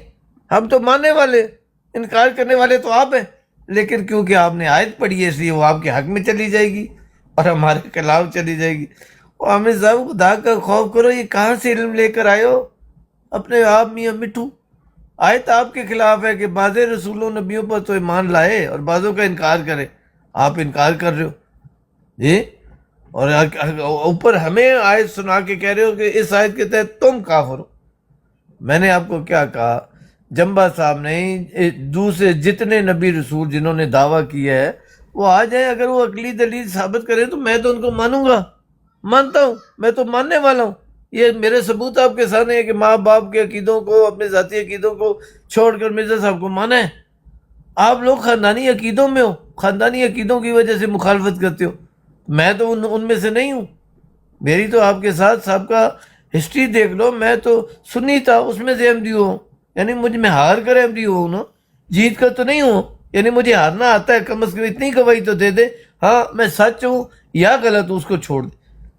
ہم تو ماننے والے، انکار کرنے والے تو آپ ہیں. لیکن کیونکہ آپ نے آیت پڑھی ہے اس لیے وہ آپ کے حق میں چلی جائے گی اور ہمارے خلاف چلی جائے گی. اور عامر صاحب خدا کا خوف کرو، یہ کہاں سے علم لے کر آئے ہو اپنے آپ میاں مٹھو؟ آیت آپ کے خلاف ہے کہ بعض رسولوں نبیوں پر تو ایمان لائے اور بعضوں کا انکار کرے. آپ انکار کر رہے ہو جی، اور اوپر ہمیں آیت سنا کے کہہ رہے ہو کہ اس آیت کے تحت تم کافر ہو. میں نے آپ کو کیا کہا؟ جمبا صاحب نہیں، دوسرے جتنے نبی رسول جنہوں نے دعویٰ کیا ہے وہ آ جائیں، اگر وہ عقلی دلیل ثابت کریں تو میں تو ان کو مانوں گا، مانتا ہوں، میں تو ماننے والا ہوں. یہ میرے ثبوت آپ کے سامنے ہے کہ ماں باپ کے عقیدوں کو، اپنے ذاتی عقیدوں کو چھوڑ کر مرزا صاحب کو مانا ہے. آپ لوگ خاندانی عقیدوں میں ہو، خاندانی عقیدوں کی وجہ سے مخالفت کرتے ہو. میں تو ان میں سے نہیں ہوں. میری تو آپ کے ساتھ سابقہ ہسٹری دیکھ لو. میں تو سنی تھا، اس میں سے احمدی ہوں، یعنی میں ہار کر احمدی ہوں نا، جیت کر تو نہیں ہوں. یعنی مجھے ہارنا آتا ہے، کم از کم اتنی گواہی تو دے دے، ہاں میں سچ ہوں یا غلط ہوں اس کو چھوڑ دے.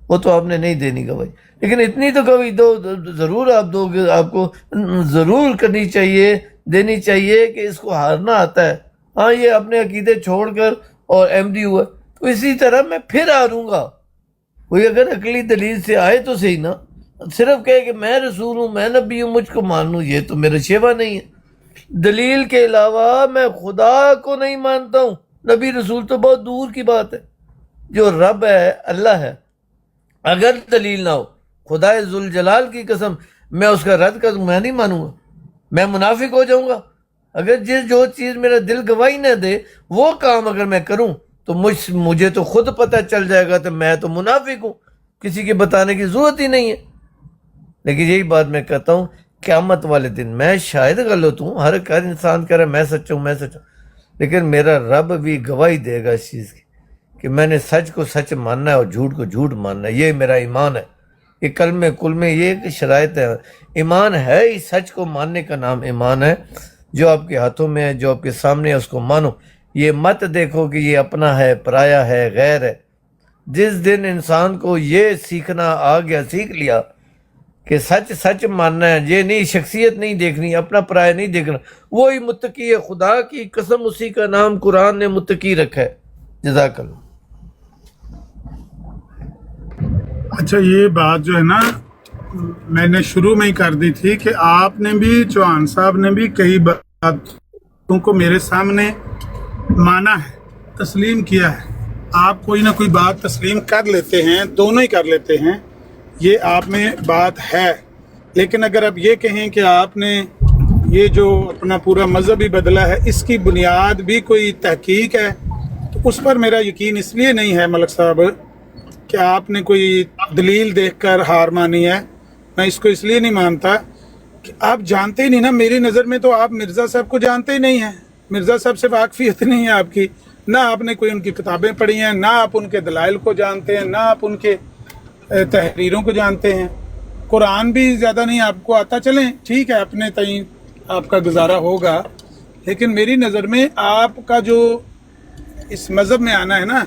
وہ تو آپ نے نہیں دینی گواہی. لیکن اتنی تو کبھی دو ضرور آپ دو گے، آپ کو ضرور کرنی چاہیے، دینی چاہیے کہ اس کو ہارنا آتا ہے۔ ہاں یہ اپنے عقیدے چھوڑ کر اور احمدی ہوا تو اسی طرح میں پھر ہاروں گا۔ کوئی اگر عقلی دلیل سے آئے تو صحیح نا، صرف کہے کہ میں رسول ہوں، میں نبی ہوں، مجھ کو مان لوں، یہ تو میرا شیوا نہیں ہے۔ دلیل کے علاوہ میں خدا کو نہیں مانتا ہوں، نبی رسول تو بہت دور کی بات ہے۔ جو رب ہے اللہ ہے، اگر دلیل نہ ہو، خدا ذوالجلال کی قسم میں اس کا رد کروں، میں نہیں مانوں گا، میں منافق ہو جاؤں گا۔ اگر جو چیز میرا دل گواہی نہ دے وہ کام اگر میں کروں تو مجھے تو خود پتہ چل جائے گا تو میں تو منافق ہوں، کسی کے بتانے کی ضرورت ہی نہیں ہے۔ لیکن یہی بات میں کہتا ہوں، قیامت والے دن میں شاید غلط ہوں، ہر انسان کہہ رہا ہے میں سچ ہوں میں سچ ہوں، لیکن میرا رب بھی گواہی دے گا اس چیز کی کہ میں نے سچ کو سچ ماننا ہے اور جھوٹ کو جھوٹ ماننا ہے۔ یہ میرا ایمان ہے، یہ کلمے کل میں یہ کہ شرائط ہے، ایمان ہے ہی، سچ کو ماننے کا نام ایمان ہے۔ جو آپ کے ہاتھوں میں ہے، جو آپ کے سامنے ہے، اس کو مانو۔ یہ مت دیکھو کہ یہ اپنا ہے، پرایا ہے، غیر ہے۔ جس دن انسان کو یہ سیکھنا آ گیا، سیکھ لیا کہ سچ سچ ماننا ہے، یہ نہیں شخصیت نہیں دیکھنی، اپنا پرایا نہیں دیکھنا، وہی متقی ہے۔ خدا کی قسم اسی کا نام قرآن نے متقی رکھا ہے۔ جزاک اللہ۔ اچھا یہ بات جو ہے نا میں نے شروع میں ہی کر دی تھی کہ آپ نے بھی، چوہان صاحب نے بھی کئی باتوں کو میرے سامنے مانا ہے، تسلیم کیا ہے۔ آپ کوئی نہ کوئی بات تسلیم کر لیتے ہیں، دونوں ہی کر لیتے ہیں، یہ آپ میں بات ہے۔ لیکن اگر آپ یہ کہیں کہ آپ نے یہ جو اپنا پورا مذہب ہی بدلا ہے، اس کی بنیاد بھی کوئی تحقیق ہے، تو اس پر میرا یقین اس لیے نہیں ہے ملک صاحب کہ آپ نے کوئی دلیل دیکھ کر ہار مانی ہے۔ میں اس کو اس لیے نہیں مانتا کہ آپ جانتے ہی نہیں نا، میری نظر میں تو آپ مرزا صاحب کو جانتے ہی نہیں ہیں، مرزا صاحب سے واقفیت نہیں ہے آپ کی، نہ آپ نے کوئی ان کی کتابیں پڑھی ہیں، نہ آپ ان کے دلائل کو جانتے ہیں، نہ آپ ان کے تحریروں کو جانتے ہیں، قرآن بھی زیادہ نہیں آپ کو آتا۔ چلیں ٹھیک ہے، اپنے تئیں آپ کا گزارا ہوگا، لیکن میری نظر میں آپ کا جو اس مذہب میں آنا ہے نا،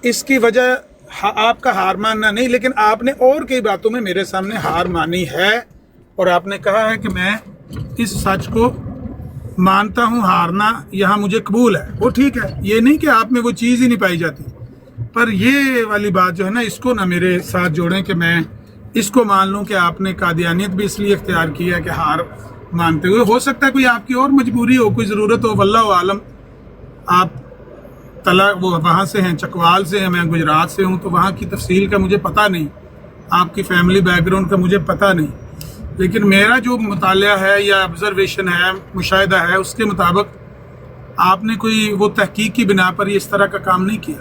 اس کی وجہ آپ کا ہار ماننا نہیں، لیکن آپ نے اور کئی باتوں میں میرے سامنے ہار مانی ہے، اور آپ نے کہا ہے کہ میں اس سچ کو مانتا ہوں، ہارنا یہاں مجھے قبول ہے، وہ ٹھیک ہے، یہ نہیں کہ آپ میں وہ چیز ہی نہیں پائی جاتی، پر یہ والی بات جو ہے نا، اس کو نہ میرے ساتھ جوڑیں کہ میں اس کو مان لوں کہ آپ نے قادیانیت بھی اس لیے اختیار کیا کہ ہار مانتے ہوئے، ہو سکتا ہے کوئی آپ کی اور مجبوری ہو، کوئی ضرورت ہو، واللہ عالم۔ آپ وہ وہاں سے ہیں، چکوال سے ہیں، میں گجرات سے ہوں، تو وہاں کی تفصیل کا مجھے پتہ نہیں، آپ کی فیملی بیک گراؤنڈ کا مجھے پتہ نہیں، لیکن میرا جو مطالعہ ہے یا آبزرویشن ہے، مشاہدہ ہے، اس کے مطابق آپ نے کوئی وہ تحقیق کی بنا پر یہ اس طرح کا کام نہیں کیا،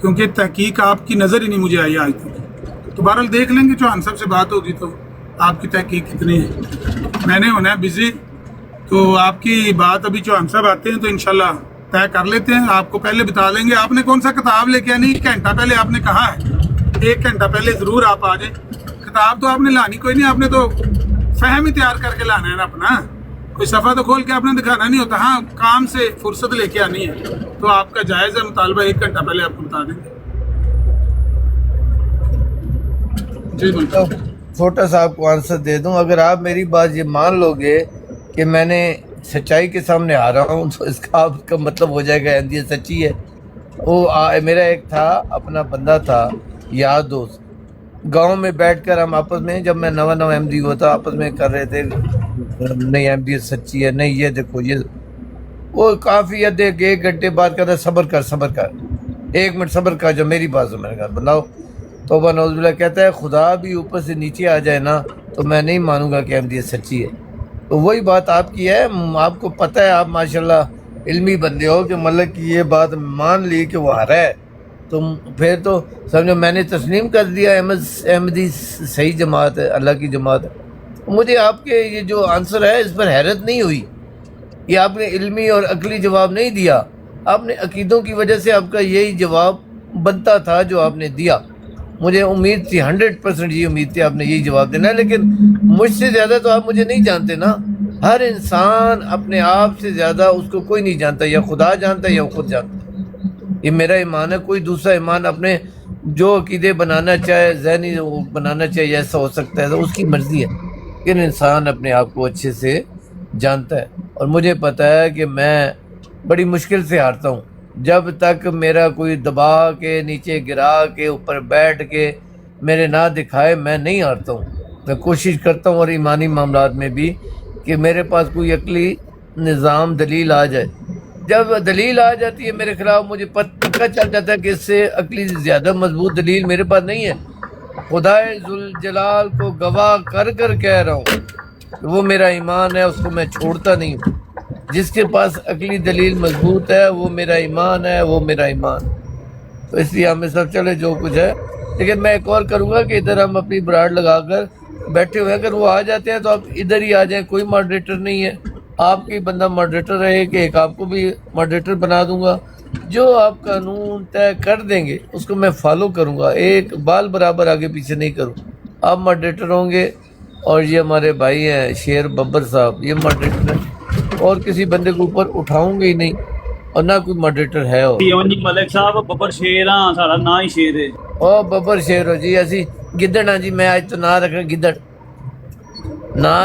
کیونکہ تحقیق آپ کی نظر ہی نہیں مجھے آئی آج تک۔ تو بہرحال دیکھ لیں گے، چوہان صاحب سے بات ہوگی تو آپ کی تحقیق کتنی ہے۔ میں نے ہونا ہے بزی، تو آپ کی بات ابھی چوہان صاحب آتے ہیں تو انشاءاللہ طے کر لیتے ہیں، آپ کو پہلے بتا دیں گے۔ آپ نے کون سا کتاب لے کے آنی، ایک گھنٹہ پہلے آپ نے کہا ہے، 1 گھنٹہ پہلے ضرور آپ آ جائیں۔ کتاب تو آپ نے لانی کوئی نہیں، آپ نے تو فہم ہی تیار کر کے لانا ہے نا اپنا، کوئی صفحہ تو کھول کے آپ نے دکھانا نہیں ہوتا، ہاں کام سے فرصت لے کے آنی ہے، تو آپ کا جائز ہے مطالبہ، 1 گھنٹہ پہلے آپ کو بتا دیں گے۔ جی بالکل، چھوٹا سا آپ کو آنسر دے دوں، اگر آپ میری بات یہ مان لو گے کہ میں نے سچائی کے سامنے آ رہا ہوں تو اس کا آپ کا مطلب ہو جائے گا احمدیت سچی ہے۔ وہ میرا ایک تھا اپنا بندہ تھا، یار دوست، گاؤں میں بیٹھ کر ہم آپس میں، جب میں نواں احمدی ہوا تھا، آپس میں کر رہے تھے، نہیں احمدیت سچی ہے، نہیں یہ دیکھو یہ، وہ کافی ادھے 1 گھنٹے بعد کہتا ہے صبر کر 1 منٹ صبر کر، جو میری بات سے میں نے کہا بتاؤ، توبہ نعوذ باللہ، کہتا ہے خدا بھی اوپر سے نیچے آ جائے نا تو میں نہیں مانوں گا کہ احمدیت سچی ہے۔ تو وہی بات آپ کی ہے، آپ کو پتہ ہے، آپ ماشاءاللہ علمی بندے ہو کہ ملک کی یہ بات مان لی کہ وہ ہرا ہے، تو پھر تو سمجھو میں نے تسلیم کر دیا، احمدی صحیح جماعت ہے، اللہ کی جماعت ہے۔ مجھے آپ کے یہ جو آنسر ہے اس پر حیرت نہیں ہوئی، یہ آپ نے علمی اور عقلی جواب نہیں دیا، آپ نے عقیدوں کی وجہ سے آپ کا یہی جواب بنتا تھا جو آپ نے دیا۔ مجھے امید تھی، 100% یہ امید تھی آپ نے یہی جواب دینا ہے، لیکن مجھ سے زیادہ تو آپ مجھے نہیں جانتے نا۔ ہر انسان اپنے آپ سے زیادہ اس کو کوئی نہیں جانتا، یا خدا جانتا ہے یا وہ خود جانتا ہے۔ یہ میرا ایمان ہے، کوئی دوسرا ایمان اپنے جو عقیدے بنانا چاہے ذہنی وہ بنانا چاہے ایسا ہو سکتا ہے تو اس کی مرضی ہے، لیکن انسان اپنے آپ کو اچھے سے جانتا ہے، اور مجھے پتہ ہے کہ میں بڑی مشکل سے ہارتا ہوں۔ جب تک میرا کوئی دبا کے نیچے گرا کے اوپر بیٹھ کے میرے نہ دکھائے میں نہیں ہارتا ہوں۔ میں کوشش کرتا ہوں اور ایمانی معاملات میں بھی کہ میرے پاس کوئی عقلی نظام دلیل آ جائے، جب دلیل آ جاتی ہے میرے خلاف مجھے پتہ چل جاتا ہے کہ اس سے عقلی زیادہ مضبوط دلیل میرے پاس نہیں ہے۔ خدائے ذوالجلال کو گواہ کر کر کہہ رہا ہوں کہ وہ میرا ایمان ہے، اس کو میں چھوڑتا نہیں ہوں۔ جس کے پاس عقلی دلیل مضبوط ہے وہ میرا ایمان ہے، وہ میرا ایمان۔ تو اس لیے ہمیں سب چلے جو کچھ ہے، لیکن میں ایک اور کروں گا کہ ادھر ہم اپنی براڈ لگا کر بیٹھے ہوئے، اگر وہ آ جاتے ہیں تو آپ ادھر ہی آ جائیں، کوئی ماڈریٹر نہیں ہے، آپ کی بندہ ماڈریٹر رہے کہ ایک آپ کو بھی ماڈریٹر بنا دوں گا۔ جو آپ قانون طے کر دیں گے اس کو میں فالو کروں گا، ایک بال برابر آگے پیچھے نہیں کروں۔ آپ ماڈریٹر ہوں گے اور یہ ہمارے بھائی ہیں شیر ببر صاحب، یہ ماڈریٹر ہیں، اور کسی بندے کو اوپر اٹھاؤں گے ہی نہیں، اور نہ کوئی ماڈریٹر ہے۔ اور جی ملک صاحب ببر شیر ہاں، ساڑا نا ہی شیر ہے۔ او ببر شیر ہو جی، اسی گدڑ ہاں جی، میں آج تو نہ رکھا گدڑ نہ